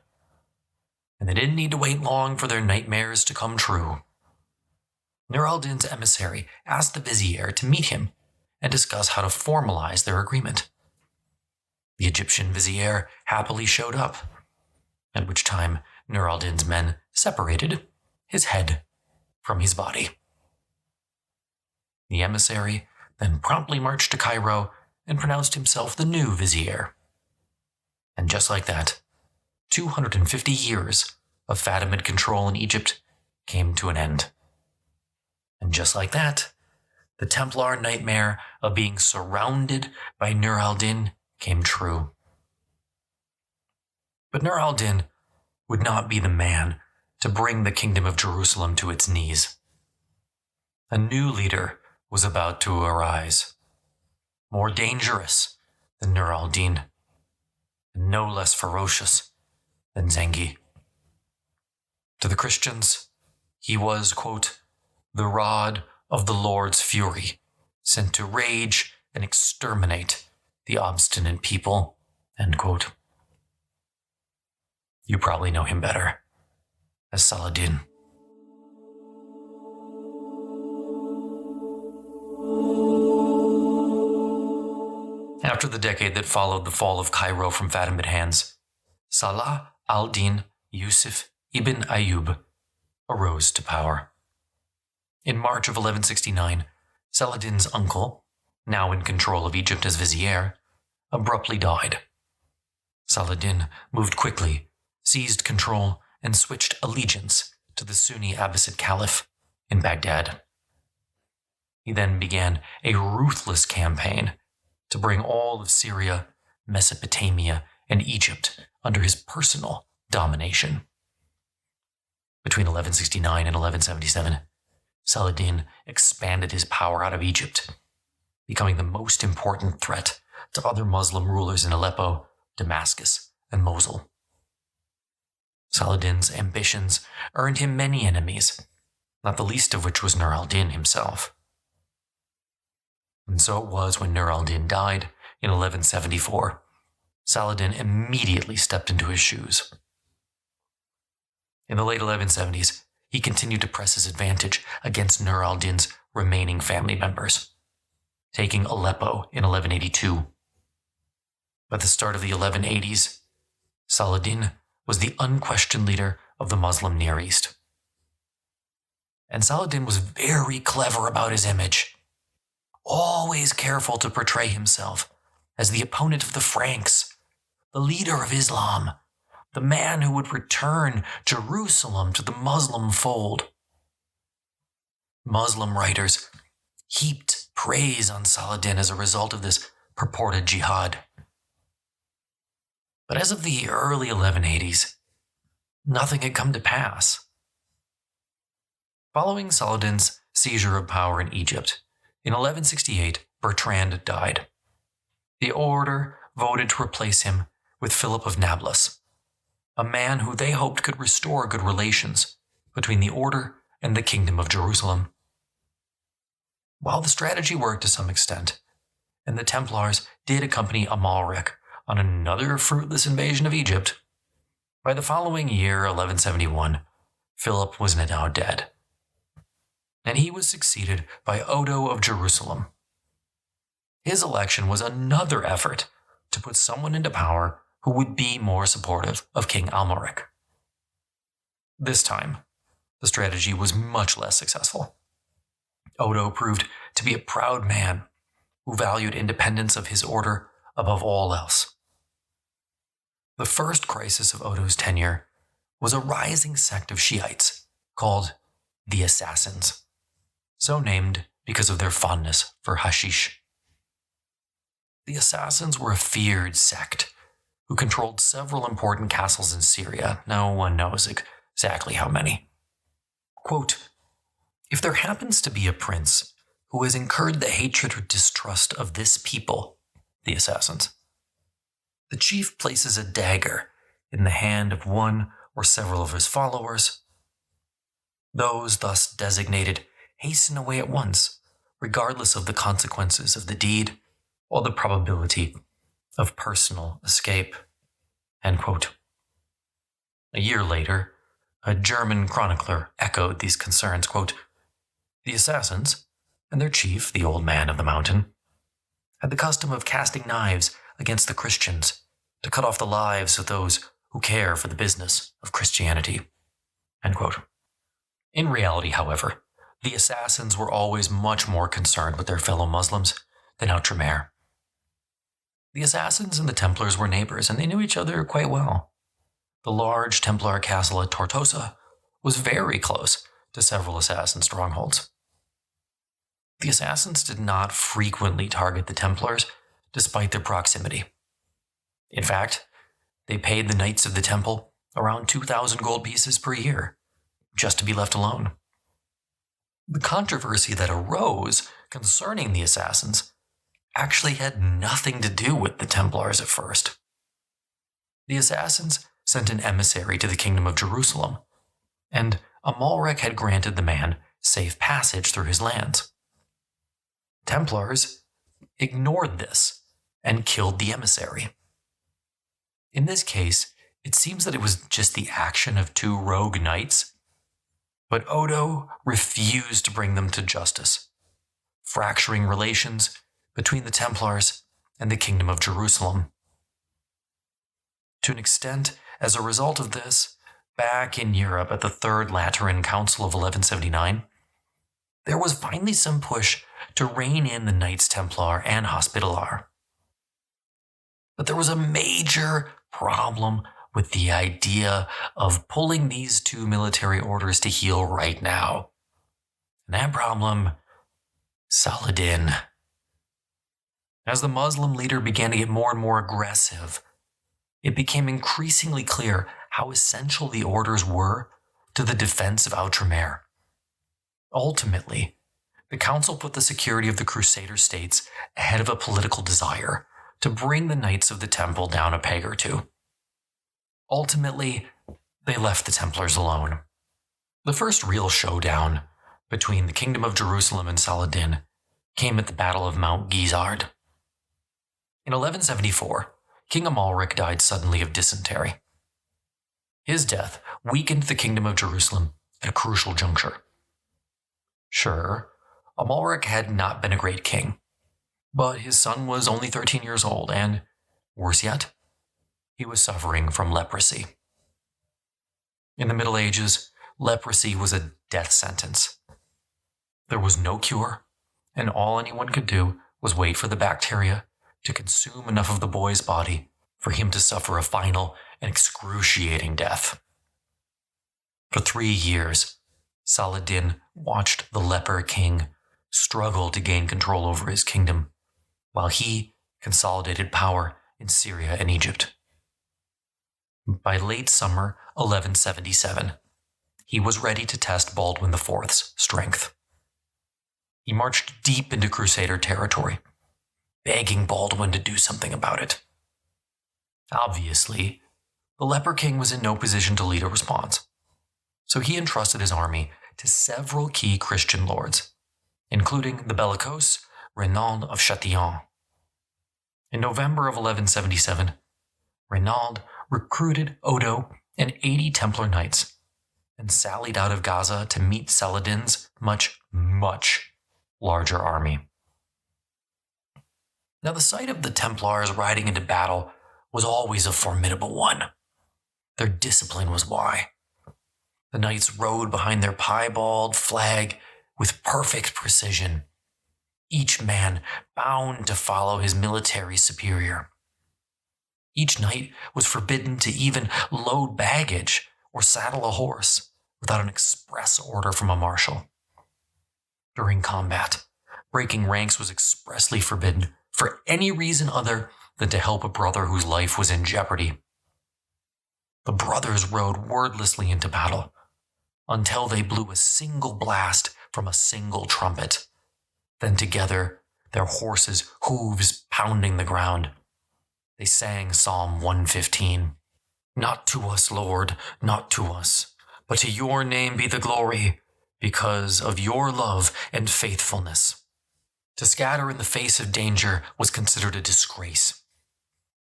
And they didn't need to wait long for their nightmares to come true. Nur al-Din's emissary asked the vizier to meet him and discuss how to formalize their agreement. The Egyptian vizier happily showed up, at which time Nur al-Din's men separated his head from his body. The emissary then promptly marched to Cairo and pronounced himself the new vizier. And just like that, 250 years of Fatimid control in Egypt came to an end. And just like that, the Templar nightmare of being surrounded by Nur al-Din came true. But Nur al-Din would not be the man to bring the Kingdom of Jerusalem to its knees. A new leader was about to arise, more dangerous than Nur al-Din, and no less ferocious than Zengi. To the Christians, he was, quote, the rod of the Lord's fury, sent to rage and exterminate the obstinate people, end quote. You probably know him better as Saladin. After the decade that followed the fall of Cairo from Fatimid hands, Salah al-Din Yusuf ibn Ayyub arose to power. In March of 1169, Saladin's uncle, now in control of Egypt as vizier, abruptly died. Saladin moved quickly, seized control, and switched allegiance to the Sunni Abbasid Caliph in Baghdad. He then began a ruthless campaign to bring all of Syria, Mesopotamia, and Egypt under his personal domination. Between 1169 and 1177, Saladin expanded his power out of Egypt, becoming the most important threat to other Muslim rulers in Aleppo, Damascus, and Mosul. Saladin's ambitions earned him many enemies, not the least of which was Nur al-Din himself. And so it was when Nur al-Din died in 1174. Saladin immediately stepped into his shoes. In the late 1170s, he continued to press his advantage against Nur al-Din's remaining family members, taking Aleppo in 1182. By the start of the 1180s, Saladin was the unquestioned leader of the Muslim Near East. And Saladin was very clever about his image, always careful to portray himself as the opponent of the Franks, the leader of Islam, the man who would return Jerusalem to the Muslim fold. Muslim writers heaped praise on Saladin as a result of this purported jihad. But as of the early 1180s, nothing had come to pass. Following Saladin's seizure of power in Egypt, in 1168, Bertrand died. The order voted to replace him with Philip of Nablus, a man who they hoped could restore good relations between the order and the Kingdom of Jerusalem. While the strategy worked to some extent, and the Templars did accompany Amalric on another fruitless invasion of Egypt, by the following year, 1171, Philip was now dead, and he was succeeded by Odo of Jerusalem. His election was another effort to put someone into power who would be more supportive of King Amalric. This time, the strategy was much less successful. Odo proved to be a proud man who valued independence of his order above all else. The first crisis of Odo's tenure was a rising sect of Shiites called the Assassins, so named because of their fondness for hashish. The Assassins were a feared sect who controlled several important castles in Syria. No one knows exactly how many. Quote, "If there happens to be a prince who has incurred the hatred or distrust of this people," the Assassins, "the chief places a dagger in the hand of one or several of his followers. Those thus designated hasten away at once, regardless of the consequences of the deed or the probability of personal escape." End quote. A year later, a German chronicler echoed these concerns. Quote, "The Assassins, and their chief, the Old Man of the Mountain, had the custom of casting knives against the Christians to cut off the lives of those who care for the business of Christianity." End quote. In reality, however, the Assassins were always much more concerned with their fellow Muslims than Outremer. The Assassins and the Templars were neighbors, and they knew each other quite well. The large Templar castle at Tortosa was very close to several Assassin strongholds. The Assassins did not frequently target the Templars, despite their proximity. In fact, they paid the Knights of the Temple around 2,000 gold pieces per year, just to be left alone. The controversy that arose concerning the Assassins actually had nothing to do with the Templars at first. The Assassins sent an emissary to the Kingdom of Jerusalem, and Amalric had granted the man safe passage through his lands. Templars ignored this and killed the emissary. In this case, it seems that it was just the action of two rogue knights, but Odo refused to bring them to justice, fracturing relations between the Templars and the Kingdom of Jerusalem. To an extent, as a result of this, back in Europe at the Third Lateran Council of 1179, there was finally some push to rein in the Knights Templar and Hospitaller. But there was a major problem with the idea of pulling these two military orders to heel right now. And that problem, Saladin. As the Muslim leader began to get more and more aggressive, it became increasingly clear how essential the orders were to the defense of Outremer. Ultimately, the council put the security of the Crusader States ahead of a political desire to bring the Knights of the Temple down a peg or two. Ultimately, they left the Templars alone. The first real showdown between the Kingdom of Jerusalem and Saladin came at the Battle of Mount Gizard. In 1174, King Amalric died suddenly of dysentery. His death weakened the Kingdom of Jerusalem at a crucial juncture. Sure, Amalric had not been a great king, but his son was only 13 years old, and, worse yet, he was suffering from leprosy. In the Middle Ages, leprosy was a death sentence. There was no cure, and all anyone could do was wait for the bacteria to consume enough of the boy's body for him to suffer a final and excruciating death. For 3 years, Saladin watched the leper king struggle to gain control over his kingdom, while he consolidated power in Syria and Egypt. By late summer 1177, he was ready to test Baldwin IV's strength. He marched deep into Crusader territory, begging Baldwin to do something about it. Obviously, the leper king was in no position to lead a response, so he entrusted his army to several key Christian lords, including the bellicose Raymond of Antioch. In November of 1177, Raymond recruited Odo and 80 Templar knights and sallied out of Gaza to meet Saladin's much, much larger army. Now, the sight of the Templars riding into battle was always a formidable one. Their discipline was why. The knights rode behind their piebald flag with perfect precision, each man bound to follow his military superior. Each knight was forbidden to even load baggage or saddle a horse without an express order from a marshal. During combat, breaking ranks was expressly forbidden for any reason other than to help a brother whose life was in jeopardy. The brothers rode wordlessly into battle until they blew a single blast from a single trumpet. Then together, their horses' hooves pounding the ground, they sang Psalm 115. Not to us, Lord, not to us, but to your name be the glory, because of your love and faithfulness. To scatter in the face of danger was considered a disgrace.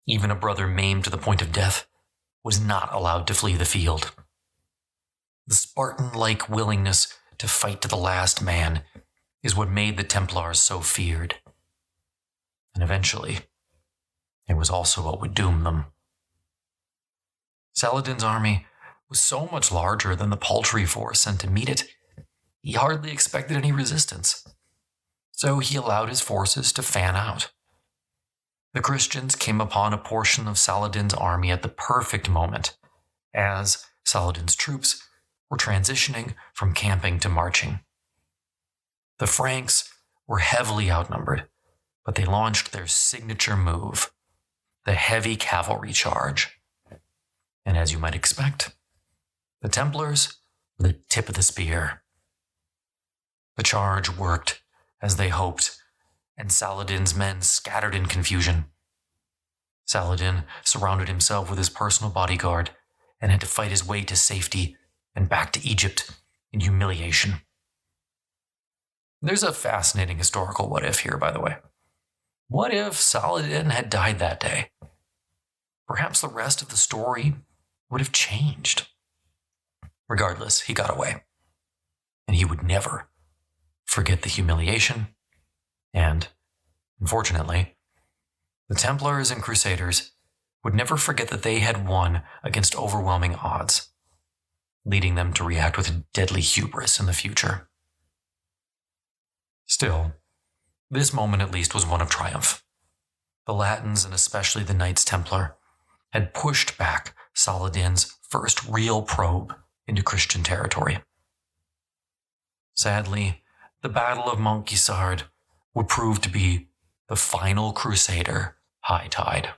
Even a brother maimed to the point of death was not allowed to flee the field. The Spartan-like willingness to fight to the last man is what made the Templars so feared. And eventually, it was also what would doom them. Saladin's army was so much larger than the paltry force sent to meet it, he hardly expected any resistance. So he allowed his forces to fan out. The Christians came upon a portion of Saladin's army at the perfect moment, as Saladin's troops were transitioning from camping to marching. The Franks were heavily outnumbered, but they launched their signature move, the heavy cavalry charge. And as you might expect, the Templars were the tip of the spear. The charge worked as they hoped, and Saladin's men scattered in confusion. Saladin surrounded himself with his personal bodyguard and had to fight his way to safety and back to Egypt in humiliation. There's a fascinating historical what-if here, by the way. What if Saladin had died that day? Perhaps the rest of the story would have changed. Regardless, he got away. And he would never forget the humiliation. And, unfortunately, the Templars and Crusaders would never forget that they had won against overwhelming odds, leading them to react with deadly hubris in the future. Still, this moment at least was one of triumph. The Latins, and especially the Knights Templar, had pushed back Saladin's first real probe into Christian territory. Sadly, the Battle of Mount Gizard would prove to be the final Crusader high tide.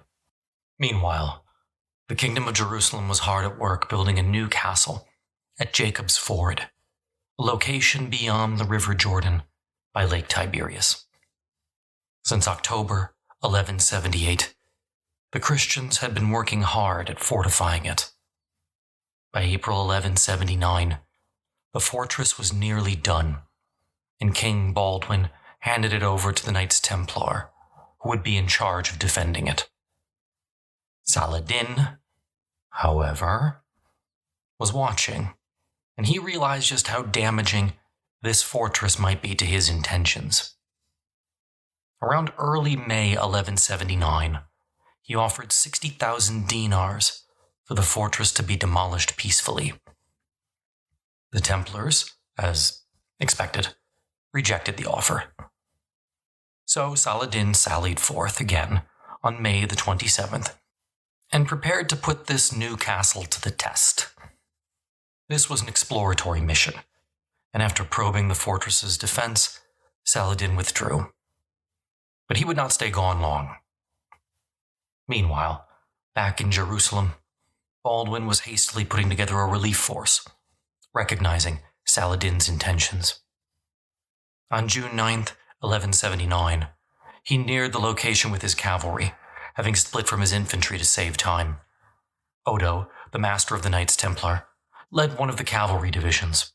Meanwhile, the Kingdom of Jerusalem was hard at work building a new castle at Jacob's Ford, a location beyond the River Jordan by Lake Tiberias. Since October 1178, the Christians had been working hard at fortifying it. By April 1179, the fortress was nearly done, and King Baldwin handed it over to the Knights Templar, who would be in charge of defending it. Saladin, however, was watching, and he realized just how damaging this fortress might be to his intentions. Around early May 1179, he offered 60,000 dinars for the fortress to be demolished peacefully. The Templars, as expected, rejected the offer. So Saladin sallied forth again on May the 27th and prepared to put this new castle to the test. This was an exploratory mission, and after probing the fortress's defense, Saladin withdrew. But he would not stay gone long. Meanwhile, back in Jerusalem, Baldwin was hastily putting together a relief force, recognizing Saladin's intentions. On June 9th, 1179, he neared the location with his cavalry, having split from his infantry to save time. Odo, the master of the Knights Templar, led one of the cavalry divisions.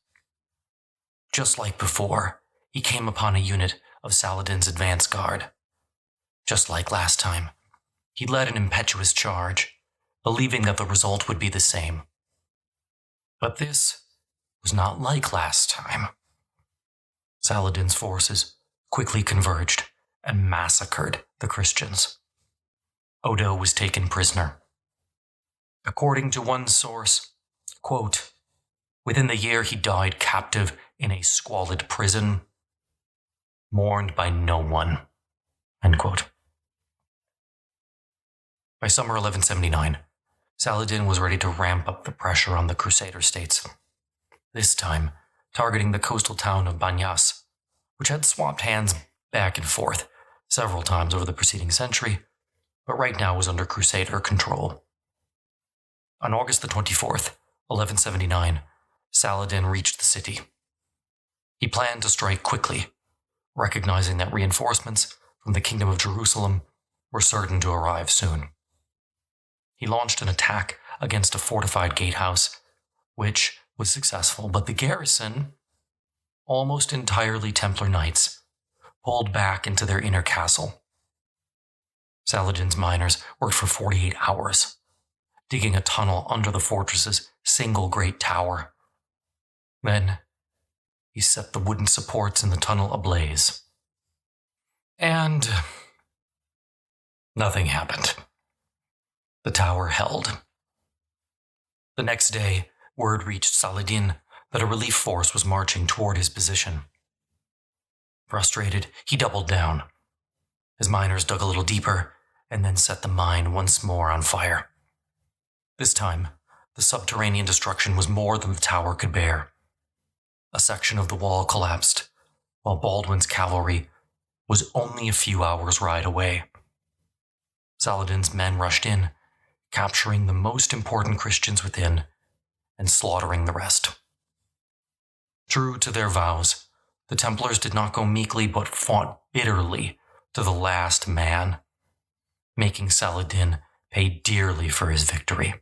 Just like before, he came upon a unit of Saladin's advance guard. Just like last time, he led an impetuous charge, believing that the result would be the same. But this was not like last time. Saladin's forces quickly converged and massacred the Christians. Odo was taken prisoner. According to one source, quote, within the year he died captive in a squalid prison, mourned by no one, end quote. By summer 1179, Saladin was ready to ramp up the pressure on the Crusader States, this time targeting the coastal town of Banyas, which had swapped hands back and forth several times over the preceding century, but right now was under Crusader control. On August the 24th, 1179, Saladin reached the city. He planned to strike quickly, recognizing that reinforcements from the Kingdom of Jerusalem were certain to arrive soon. He launched an attack against a fortified gatehouse, which was successful, but the garrison, almost entirely Templar knights, pulled back into their inner castle. Saladin's miners worked for 48 hours, digging a tunnel under the fortress's single great tower. Then, he set the wooden supports in the tunnel ablaze. And nothing happened. The tower held. The next day, word reached Saladin that a relief force was marching toward his position. Frustrated, he doubled down. His miners dug a little deeper and then set the mine once more on fire. This time, the subterranean destruction was more than the tower could bear. A section of the wall collapsed, while Baldwin's cavalry was only a few hours' ride away. Saladin's men rushed in, capturing the most important Christians within and slaughtering the rest. True to their vows, the Templars did not go meekly but fought bitterly to the last man, making Saladin pay dearly for his victory.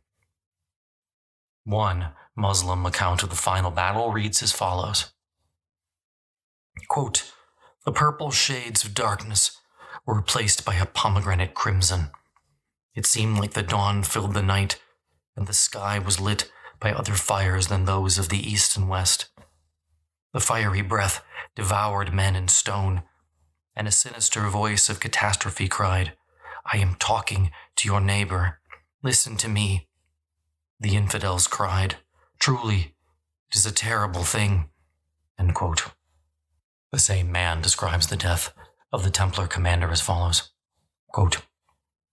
One Muslim account of the final battle reads as follows. Quote, the purple shades of darkness were replaced by a pomegranate crimson. It seemed like the dawn filled the night, and the sky was lit by other fires than those of the east and west. The fiery breath devoured men and stone, and a sinister voice of catastrophe cried, I am talking to your neighbor. Listen to me. The infidels cried, truly, it is a terrible thing. End quote. The same man describes the death of the Templar commander as follows. Quote,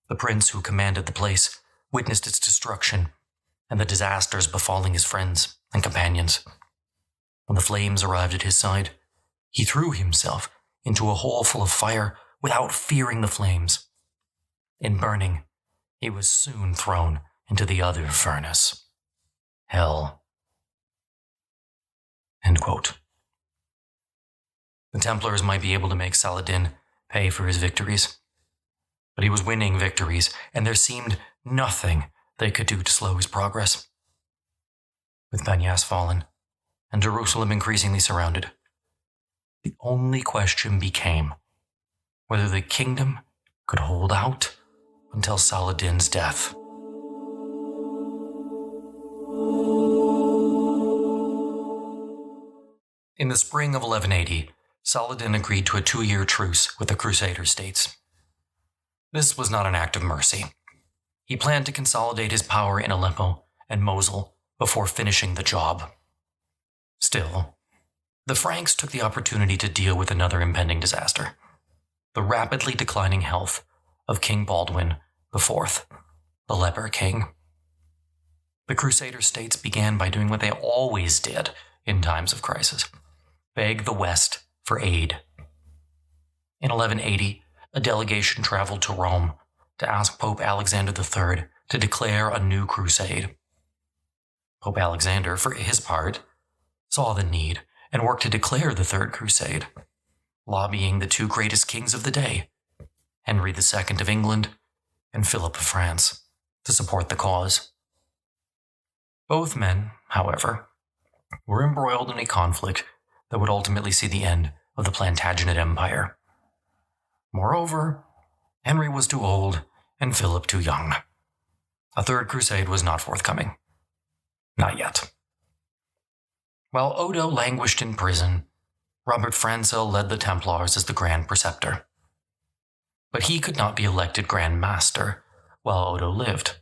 the prince who commanded the place witnessed its destruction and the disasters befalling his friends and companions. When the flames arrived at his side, he threw himself into a hole full of fire without fearing the flames. In burning, he was soon thrown into the other furnace, hell. quote. The Templars might be able to make Saladin pay for his victories, but he was winning victories, and there seemed nothing they could do to slow his progress. With Banyas fallen, and Jerusalem increasingly surrounded, the only question became whether the kingdom could hold out until Saladin's death. In the spring of 1180, Saladin agreed to a 2-year truce with the Crusader States. This was not an act of mercy. He planned to consolidate his power in Aleppo and Mosul before finishing the job. Still, the Franks took the opportunity to deal with another impending disaster: the rapidly declining health of King Baldwin IV, the Leper King. The Crusader States began by doing what they always did in times of crisis: beg the West for aid. In 1180, a delegation traveled to Rome to ask Pope Alexander III to declare a new crusade. Pope Alexander, for his part, saw the need and worked to declare the Third Crusade, lobbying the 2 greatest kings of the day, Henry II of England and Philip of France, to support the cause. Both men, however, were embroiled in a conflict that would ultimately see the end of the Plantagenet Empire. Moreover, Henry was too old and Philip too young. A third crusade was not forthcoming. Not yet. While Odo languished in prison, Robert Francel led the Templars as the Grand Preceptor. But he could not be elected Grand Master while Odo lived.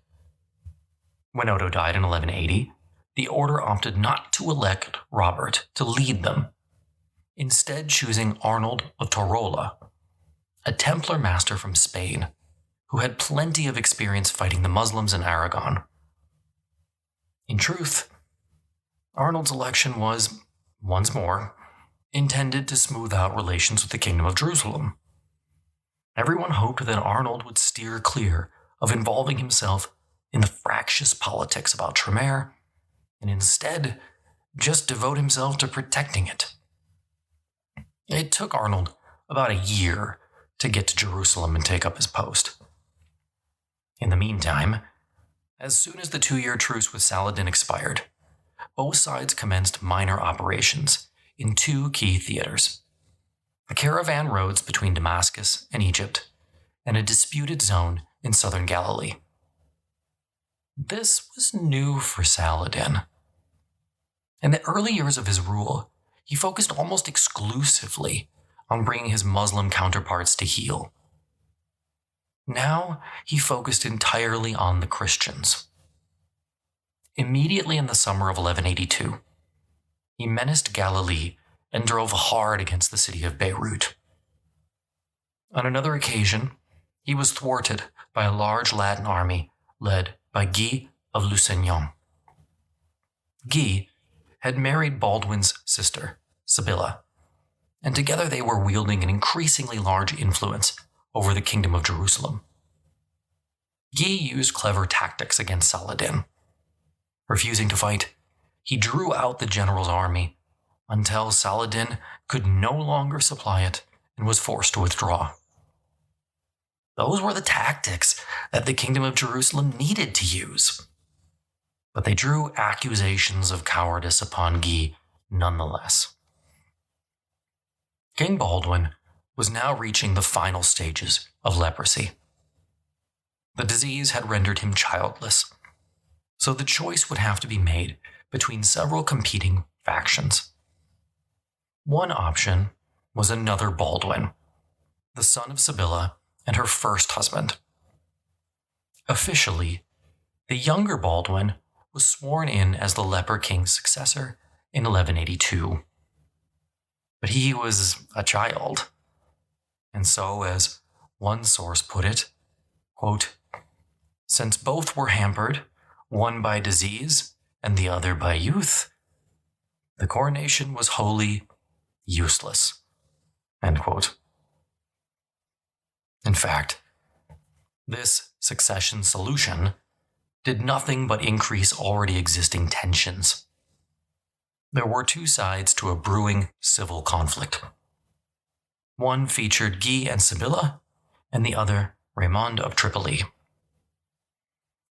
When Odo died in 1180, the order opted not to elect Robert to lead them, instead choosing Arnold of Torola, a Templar master from Spain who had plenty of experience fighting the Muslims in Aragon. In truth, Arnold's election was, once more, intended to smooth out relations with the Kingdom of Jerusalem. Everyone hoped that Arnold would steer clear of involving himself in the fractious politics of Outremer, and instead just devote himself to protecting it. It took Arnold about a year to get to Jerusalem and take up his post. In the meantime, as soon as the 2-year truce with Saladin expired, both sides commenced minor operations in 2 key theaters: the caravan roads between Damascus and Egypt, and a disputed zone in southern Galilee. This was new for Saladin. In the early years of his rule, he focused almost exclusively on bringing his Muslim counterparts to heel. Now he focused entirely on the Christians. Immediately in the summer of 1182, he menaced Galilee and drove hard against the city of Beirut. On another occasion, he was thwarted by a large Latin army led by Guy of Lusignan. Guy had married Baldwin's sister, Sibylla, and together they were wielding an increasingly large influence over the Kingdom of Jerusalem. Guy used clever tactics against Saladin. Refusing to fight, he drew out the general's army until Saladin could no longer supply it and was forced to withdraw. Those were the tactics that the Kingdom of Jerusalem needed to use. But they drew accusations of cowardice upon Guy nonetheless. King Baldwin was now reaching the final stages of leprosy. The disease had rendered him childless, so the choice would have to be made between several competing factions. One option was another Baldwin, the son of Sibylla and her first husband. Officially, the younger Baldwin was sworn in as the Leper King's successor in 1182. But he was a child, and so, as one source put it, quote, "Since both were hampered, one by disease and the other by youth, the coronation was wholly useless." End quote. In fact, this succession solution did nothing but increase already existing tensions. There were two sides to a brewing civil conflict. One featured Guy and Sibylla, and the other Raymond of Tripoli.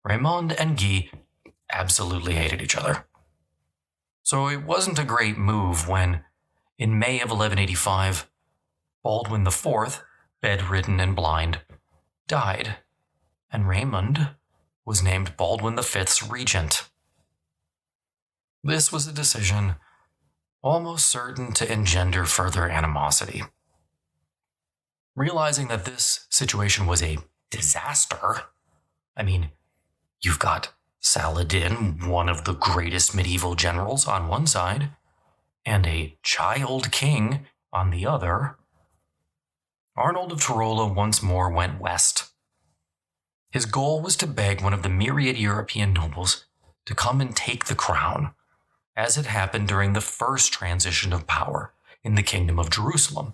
Raymond and Guy absolutely hated each other. So it wasn't a great move when, in May of 1185, Baldwin IV, bedridden and blind, died, and Raymond was named Baldwin V's regent. This was a decision almost certain to engender further animosity. Realizing that this situation was a disaster, you've got Saladin, one of the greatest medieval generals, on one side, and a child king on the other, Arnold of Tyrola once more went west. His goal was to beg one of the myriad European nobles to come and take the crown, as had happened during the first transition of power in the Kingdom of Jerusalem.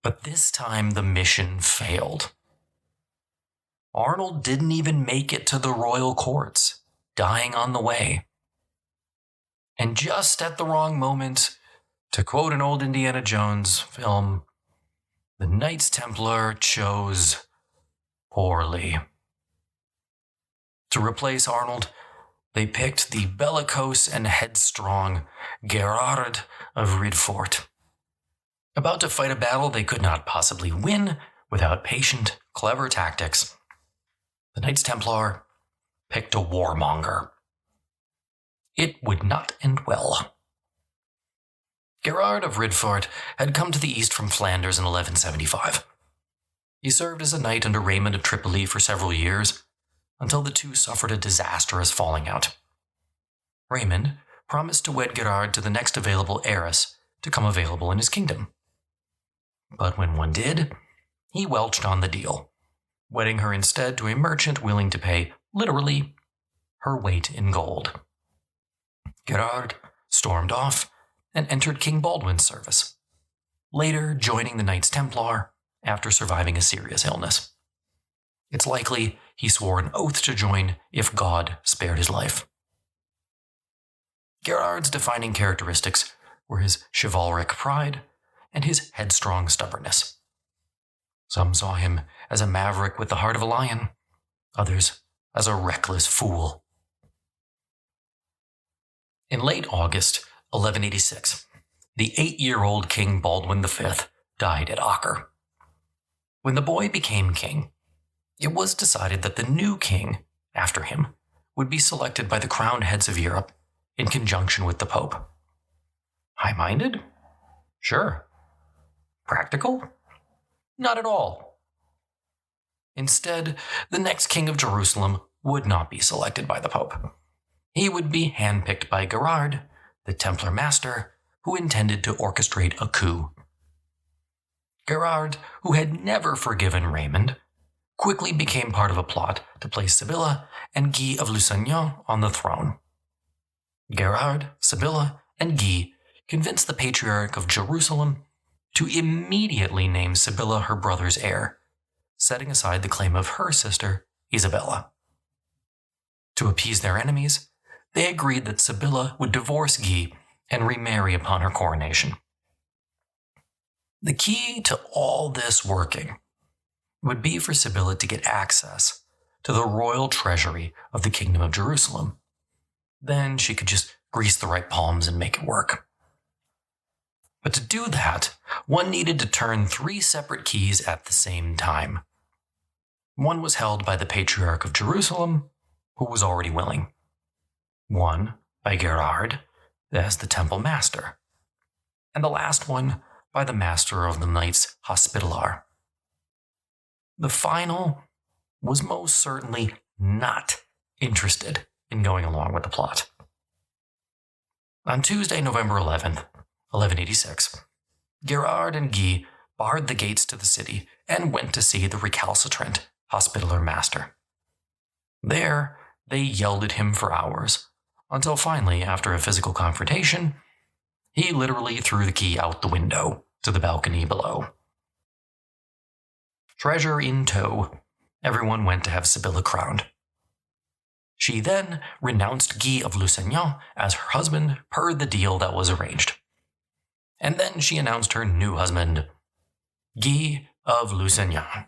But this time the mission failed. Arnold didn't even make it to the royal courts, dying on the way. And just at the wrong moment, to quote an old Indiana Jones film, the Knights Templar chose poorly. To replace Arnold, they picked the bellicose and headstrong Gizard of Ridfort. About to fight a battle they could not possibly win without patient, clever tactics, the Knights Templar picked a warmonger. It would not end well. Gizard of Ridfort had come to the east from Flanders in 1175. He served as a knight under Raymond of Tripoli for several years, until the two suffered a disastrous falling out. Raymond promised to wed Gizard to the next available heiress to come available in his kingdom. But when one did, he welched on the deal, wedding her instead to a merchant willing to pay, literally, her weight in gold. Gizard stormed off and entered King Baldwin's service, later joining the Knights Templar after surviving a serious illness. It's likely he swore an oath to join if God spared his life. Gizard's defining characteristics were his chivalric pride and his headstrong stubbornness. Some saw him as a maverick with the heart of a lion, others as a reckless fool. In late August 1186, the 8-year-old King Baldwin V died at Acre. When the boy became king, it was decided that the new king, after him, would be selected by the crowned heads of Europe in conjunction with the Pope. High-minded? Sure. Practical? Not at all. Instead, the next king of Jerusalem would not be selected by the Pope. He would be handpicked by Gizard, the Templar master, who intended to orchestrate a coup. Gizard, who had never forgiven Raymond, quickly became part of a plot to place Sibylla and Guy of Lusignan on the throne. Gizard, Sibylla, and Guy convinced the Patriarch of Jerusalem to immediately name Sibylla her brother's heir, setting aside the claim of her sister, Isabella. To appease their enemies, they agreed that Sibylla would divorce Guy and remarry upon her coronation. The key to all this working would be for Sibylla to get access to the royal treasury of the Kingdom of Jerusalem. Then she could just grease the right palms and make it work. But to do that, one needed to turn 3 separate keys at the same time. One was held by the Patriarch of Jerusalem, who was already willing. One by Gizard, as the temple master. And the last one by the master of the Knights Hospitaller. The final was most certainly not interested in going along with the plot. On Tuesday, November 11th, 1186, Gizard and Guy barred the gates to the city and went to see the recalcitrant Hospitaller master. There, they yelled at him for hours, until finally, after a physical confrontation, he literally threw the key out the window to the balcony below. Treasure in tow, everyone went to have Sibylla crowned. She then renounced Guy of Lusignan as her husband per the deal that was arranged. And then she announced her new husband, Guy of Lusignan.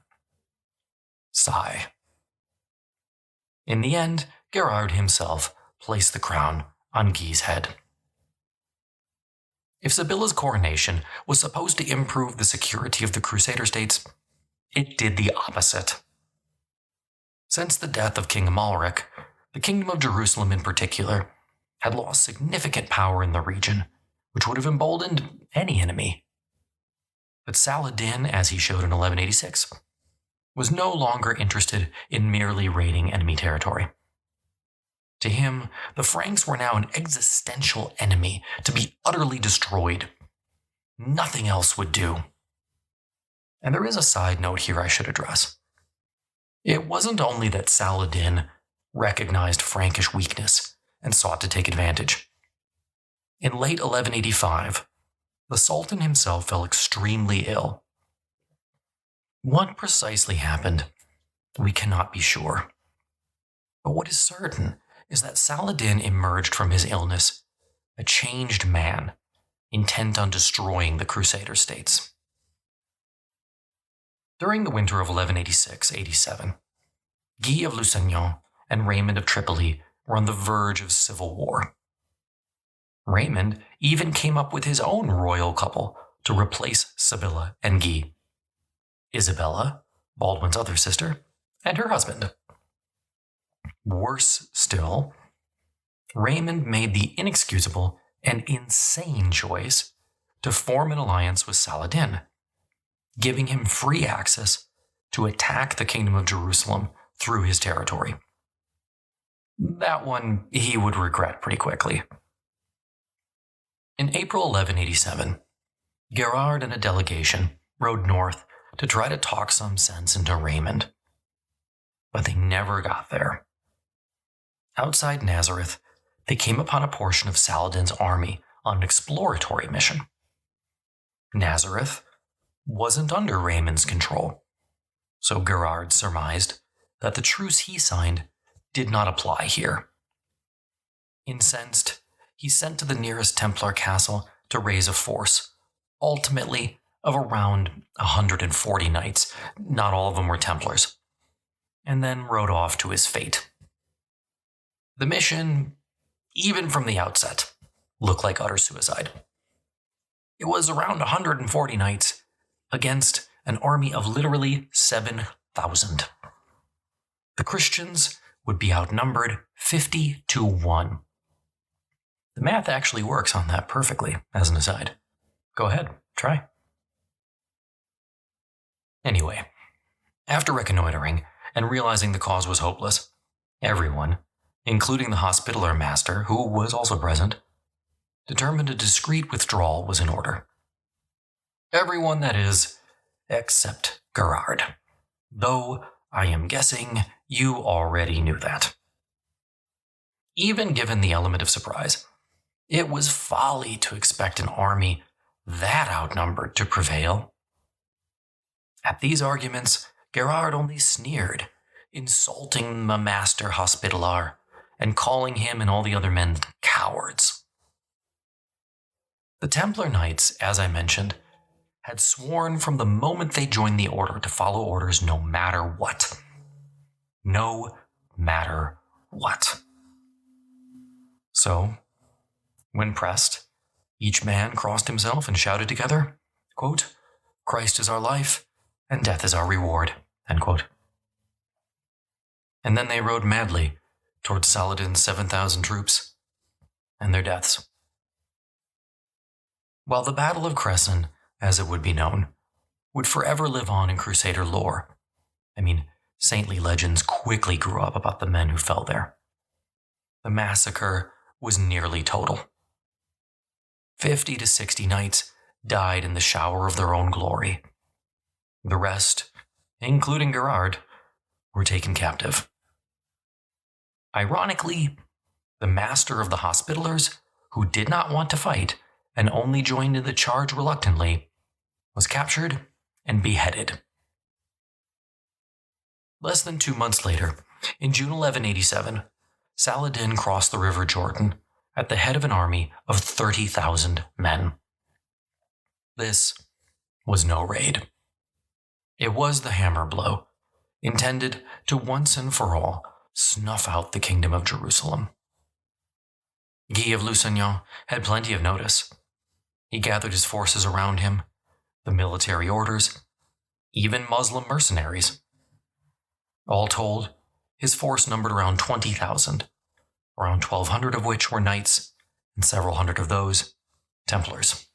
Sigh. In the end, Gizard himself placed the crown on Guy's head. If Sibylla's coronation was supposed to improve the security of the Crusader States, it did the opposite. Since the death of King Amalric, the Kingdom of Jerusalem in particular had lost significant power in the region, which would have emboldened any enemy. But Saladin, as he showed in 1186, was no longer interested in merely raiding enemy territory. To him, the Franks were now an existential enemy to be utterly destroyed. Nothing else would do. And there is a side note here I should address. It wasn't only that Saladin recognized Frankish weakness and sought to take advantage. In late 1185, the Sultan himself fell extremely ill. What precisely happened, we cannot be sure. But what is certain is that Saladin emerged from his illness a changed man, intent on destroying the Crusader States. During the winter of 1186-87, Guy of Lusignan and Raymond of Tripoli were on the verge of civil war. Raymond even came up with his own royal couple to replace Sibylla and Guy: Isabella, Baldwin's other sister, and her husband. Worse still, Raymond made the inexcusable and insane choice to form an alliance with Saladin, giving him free access to attack the Kingdom of Jerusalem through his territory. That one he would regret pretty quickly. In April 1187, Gizard and a delegation rode north to try to talk some sense into Raymond. But they never got there. Outside Nazareth, they came upon a portion of Saladin's army on an exploratory mission. Nazareth wasn't under Raymond's control, so Gizard surmised that the truce he signed did not apply here. Incensed, he sent to the nearest Templar castle to raise a force, ultimately of around 140 knights. Not all of them were Templars, and then rode off to his fate. The mission, even from the outset, looked like utter suicide. It was around 140 knights against an army of literally 7,000. The Christians would be outnumbered 50-1. The math actually works on that perfectly, as an aside. Go ahead, try. Anyway, after reconnoitering and realizing the cause was hopeless, everyone, including the Hospitaller Master, who was also present, determined a discreet withdrawal was in order. Everyone, that is, except Gizard. Though I am guessing you already knew that. Even given the element of surprise, it was folly to expect an army that outnumbered to prevail. At these arguments, Gizard only sneered, insulting the Master Hospitaller and calling him and all the other men cowards. The Templar Knights, as I mentioned, had sworn from the moment they joined the order to follow orders no matter what. No matter what. So, when pressed, each man crossed himself and shouted together, quote, "Christ is our life, and death is our reward," end quote. And then they rode madly towards Saladin's 7,000 troops and their deaths. While the Battle of Cresson, as it would be known, would forever live on in Crusader lore, saintly legends quickly grew up about the men who fell there. The massacre was nearly total. 50 to 60 knights died in the shower of their own glory. The rest, including Gizard, were taken captive. Ironically, the master of the Hospitallers, who did not want to fight and only joined in the charge reluctantly, was captured and beheaded. Less than 2 months later, in June 1187, Saladin crossed the River Jordan at the head of an army of 30,000 men. This was no raid. It was the hammer blow, intended to once and for all snuff out the kingdom of Jerusalem. Guy of Lusignan had plenty of notice. He gathered his forces around him, the military orders, even Muslim mercenaries. All told, his force numbered around 20,000, around 1,200 of which were knights, and several hundred of those, Templars.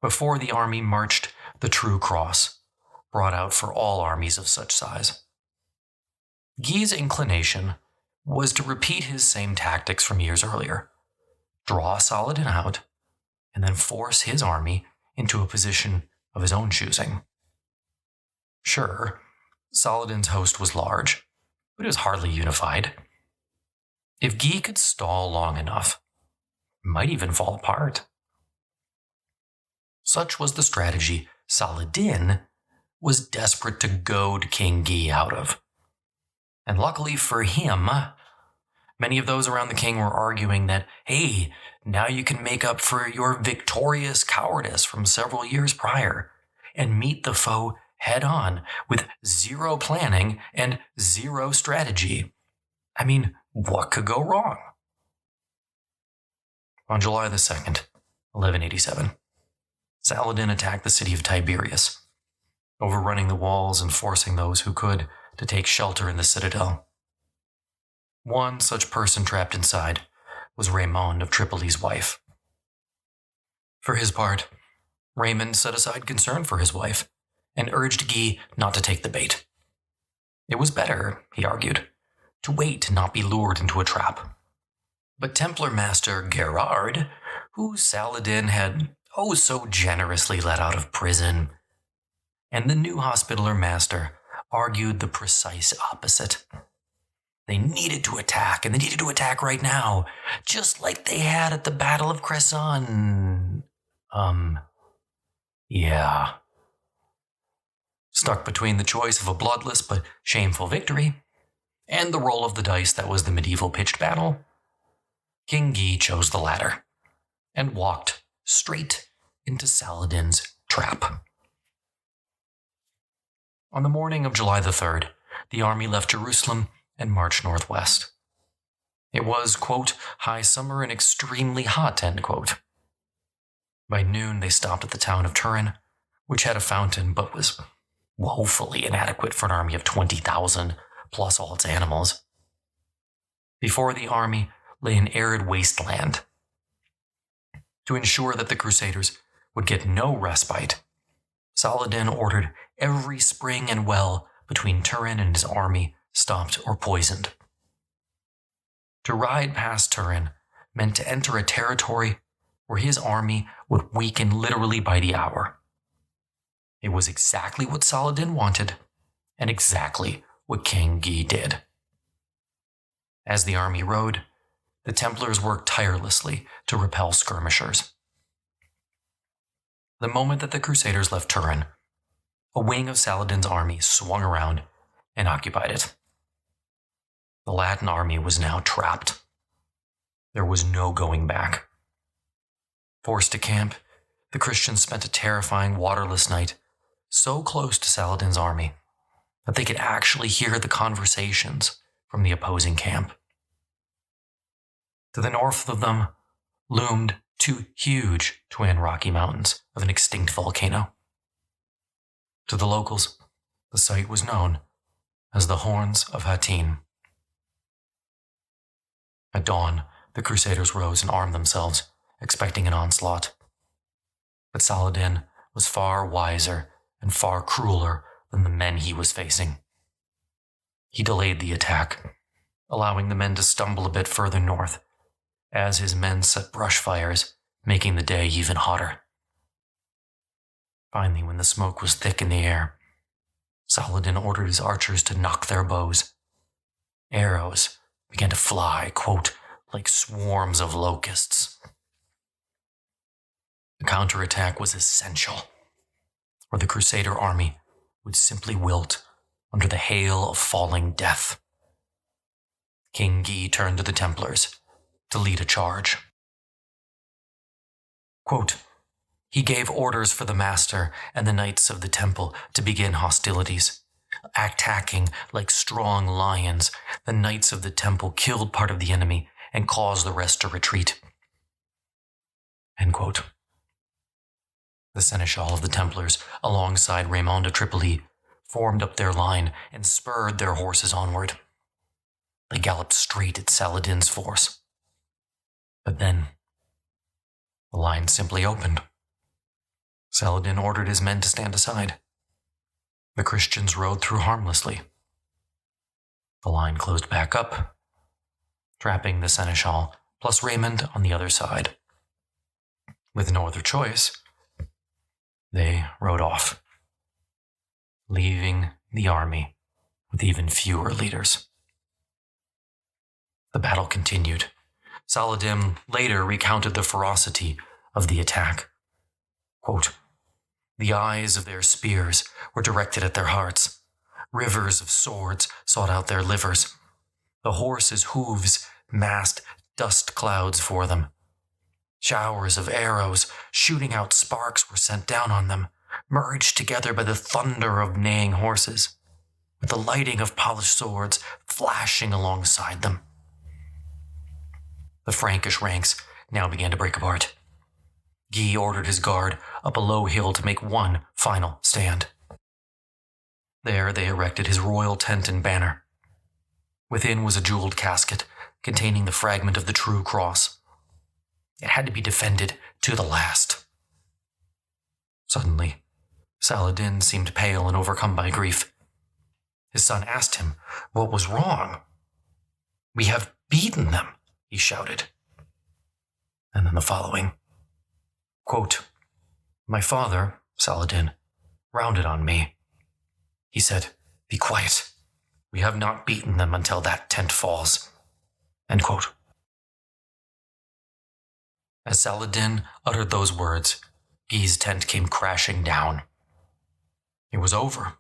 Before the army marched the true cross, brought out for all armies of such size. Guy's inclination was to repeat his same tactics from years earlier, draw Saladin out, and then force his army into a position of his own choosing. Sure, Saladin's host was large, but it was hardly unified. If Guy could stall long enough, it might even fall apart. Such was the strategy Saladin was desperate to goad King Guy out of. And luckily for him, many of those around the king were arguing that, hey, now you can make up for your victorious cowardice from several years prior and meet the foe head on with zero planning and zero strategy. I mean, what could go wrong? On July the 2nd, 1187, Saladin attacked the city of Tiberias, overrunning the walls and forcing those who could to take shelter in the citadel. One such person trapped inside was Raymond of Tripoli's wife. For his part, Raymond set aside concern for his wife and urged Guy not to take the bait. It was better, he argued, to wait and not be lured into a trap. But Templar master Gizard, who Saladin had so generously let out of prison, and the new Hospitaller master argued the precise opposite. They needed to attack, and they needed to attack right now, just like they had at the Battle of Cressy. Yeah. Stuck between the choice of a bloodless but shameful victory and the roll of the dice that was the medieval pitched battle, King Guy chose the latter and walked straight into Saladin's trap. On the morning of July the 3rd, the army left Jerusalem and marched northwest. It was, quote, high summer and extremely hot, end quote. By noon, they stopped at the town of Turin, which had a fountain but was woefully inadequate for an army of 20,000 plus all its animals. Before the army lay an arid wasteland. To ensure that the Crusaders would get no respite, Saladin ordered every spring and well between Turin and his army stopped or poisoned. To ride past Turin meant to enter a territory where his army would weaken literally by the hour. It was exactly what Saladin wanted, and exactly what King Guy did. As the army rode, the Templars worked tirelessly to repel skirmishers. The moment that the Crusaders left Turin, a wing of Saladin's army swung around and occupied it. The Latin army was now trapped. There was no going back. Forced to camp, the Christians spent a terrifying waterless night so close to Saladin's army that they could actually hear the conversations from the opposing camp. To the north of them loomed two huge twin rocky mountains of an extinct volcano. To the locals, the site was known as the Horns of Hattin. At dawn, the Crusaders rose and armed themselves, expecting an onslaught. But Saladin was far wiser and far crueler than the men he was facing. He delayed the attack, allowing the men to stumble a bit further north, as his men set brush fires, making the day even hotter. Finally, when the smoke was thick in the air, Saladin ordered his archers to nock their bows. Arrows began to fly, quote, like swarms of locusts. The counterattack was essential, or the Crusader army would simply wilt under the hail of falling death. King Guy turned to the Templars to lead a charge. Quote, he gave orders for the Master and the Knights of the Temple to begin hostilities. Attacking like strong lions, the Knights of the Temple killed part of the enemy and caused the rest to retreat. End quote. The Seneschal of the Templars, alongside Raymond of Tripoli, formed up their line and spurred their horses onward. They galloped straight at Saladin's force. But then, the line simply opened. Saladin ordered his men to stand aside. The Christians rode through harmlessly. The line closed back up, trapping the Seneschal plus Raymond on the other side. With no other choice, they rode off, leaving the army with even fewer leaders. The battle continued. Saladin later recounted the ferocity of the attack. Quote, the eyes of their spears were directed at their hearts. Rivers of swords sought out their livers. The horses' hooves massed dust clouds for them. Showers of arrows shooting out sparks were sent down on them, merged together by the thunder of neighing horses, with the lighting of polished swords flashing alongside them. The Frankish ranks now began to break apart. Guy ordered his guard up a low hill to make one final stand. There they erected his royal tent and banner. Within was a jeweled casket containing the fragment of the true cross. It had to be defended to the last. Suddenly, Saladin seemed pale and overcome by grief. His son asked him what was wrong. We have beaten them, he shouted. And then the following. Quote, my father, Saladin, rounded on me. He said, be quiet. We have not beaten them until that tent falls. End quote. As Saladin uttered those words, Guy's tent came crashing down. It was over.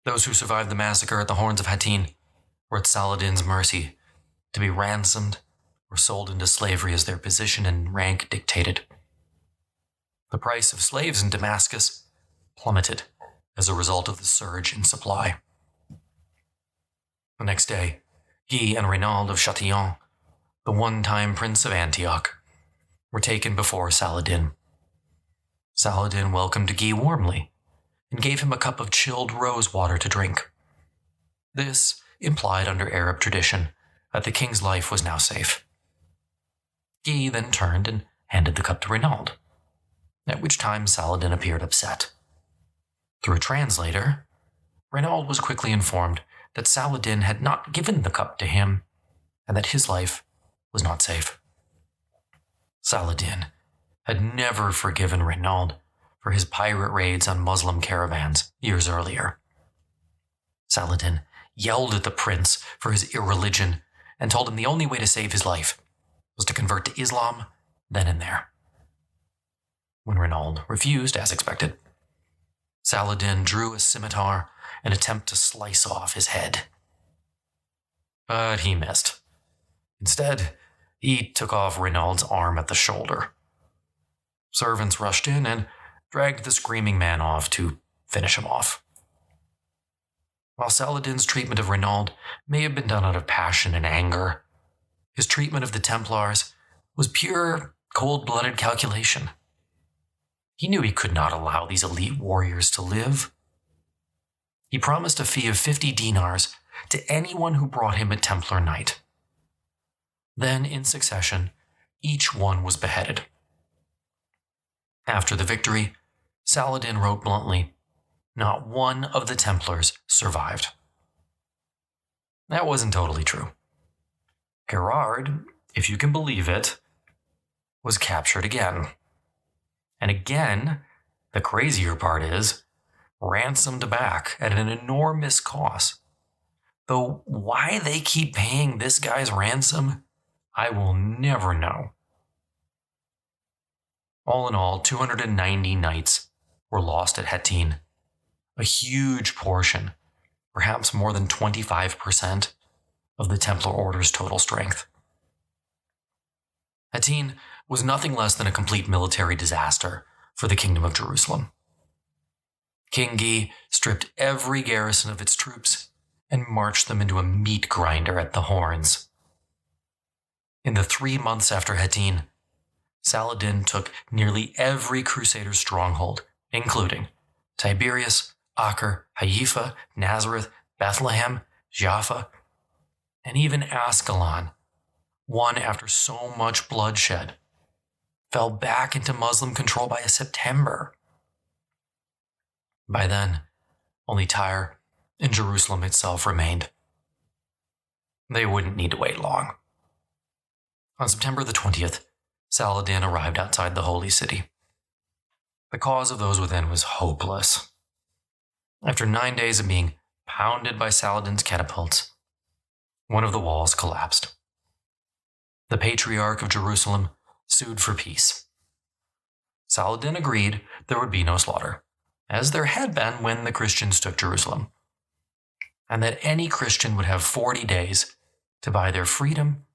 Those who survived the massacre at the Horns of Hattin were at Saladin's mercy, to be ransomed or sold into slavery as their position and rank dictated. The price of slaves in Damascus plummeted as a result of the surge in supply. The next day, Guy and Raymond of Chatillon, the one-time Prince of Antioch, were taken before Saladin. Saladin welcomed Guy warmly and gave him a cup of chilled rose water to drink. This implied under Arab tradition that the king's life was now safe. Guy then turned and handed the cup to Raymond, at which time Saladin appeared upset. Through a translator, Raymond was quickly informed that Saladin had not given the cup to him and that his life was not safe. Saladin had never forgiven Raymond for his pirate raids on Muslim caravans years earlier. Saladin yelled at the prince for his irreligion and told him the only way to save his life was to convert to Islam then and there. When Raymond refused, as expected, Saladin drew a scimitar in an attempt to slice off his head. But he missed. Instead, he took off Raymond's arm at the shoulder. Servants rushed in and dragged the screaming man off to finish him off. While Saladin's treatment of Raymond may have been done out of passion and anger, his treatment of the Templars was pure, cold-blooded calculation. He knew he could not allow these elite warriors to live. He promised a fee of 50 dinars to anyone who brought him a Templar knight. Then, in succession, each one was beheaded. After the victory, Saladin wrote bluntly, not one of the Templars survived. That wasn't totally true. Gizard, if you can believe it, was captured again. And again, the crazier part is, ransomed back at an enormous cost. Though why they keep paying this guy's ransom, I will never know. All in all, 290 knights were lost at Hattin. A huge portion, perhaps more than 25%, of the Templar Order's total strength. Hattin was nothing less than a complete military disaster for the Kingdom of Jerusalem. King Guy stripped every garrison of its troops and marched them into a meat grinder at the Horns. In the 3 months after Hattin, Saladin took nearly every Crusader stronghold, including Tiberias, Acre, Haifa, Nazareth, Bethlehem, Jaffa, and even Ascalon, won after so much bloodshed, fell back into Muslim control by September. By then, only Tyre and Jerusalem itself remained. They wouldn't need to wait long. On September the 20th, Saladin arrived outside the Holy City. The cause of those within was hopeless. After 9 days of being pounded by Saladin's catapults, one of the walls collapsed. The Patriarch of Jerusalem sued for peace. Saladin agreed there would be no slaughter, as there had been when the Christians took Jerusalem, and that any Christian would have 40 days to buy their freedom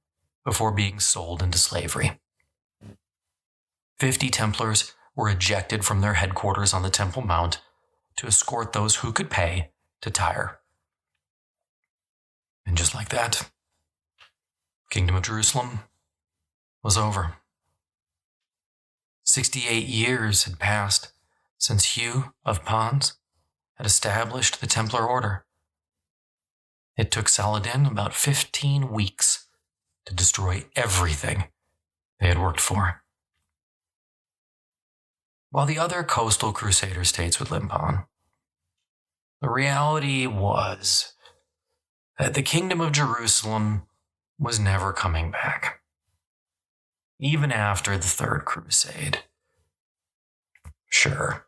before being sold into slavery. 50 Templars were ejected from their headquarters on the Temple Mount to escort those who could pay to Tyre. And just like that, Kingdom of Jerusalem was over. 68 years had passed since Hugh of Pons had established the Templar Order. It took Saladin about 15 weeks to destroy everything they had worked for. While the other coastal Crusader states would limp on, the reality was that the Kingdom of Jerusalem was never coming back, even after the Third Crusade. Sure,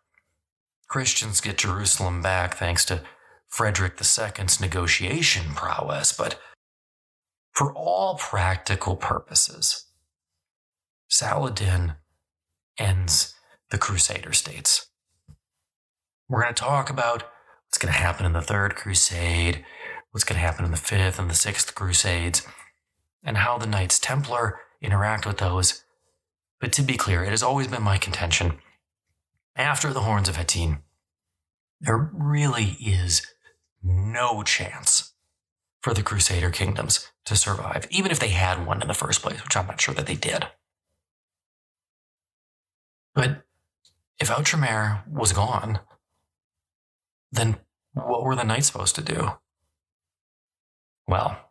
Christians get Jerusalem back thanks to Frederick II's negotiation prowess, but for all practical purposes, Saladin ends the Crusader States. We're going to talk about what's going to happen in the Third Crusade, what's going to happen in the Fifth and the Sixth Crusades, and how the Knights Templar interact with those. But to be clear, it has always been my contention, after the Horns of Hattin, there really is no chance for the Crusader kingdoms to survive, even if they had one in the first place, which I'm not sure that they did. But if Outremer was gone, then what were the Knights supposed to do? Well,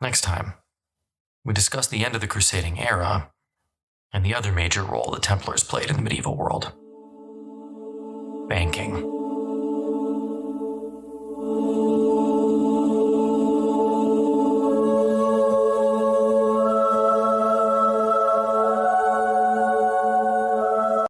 next time, we discuss the end of the Crusading era and the other major role the Templars played in the medieval world: banking.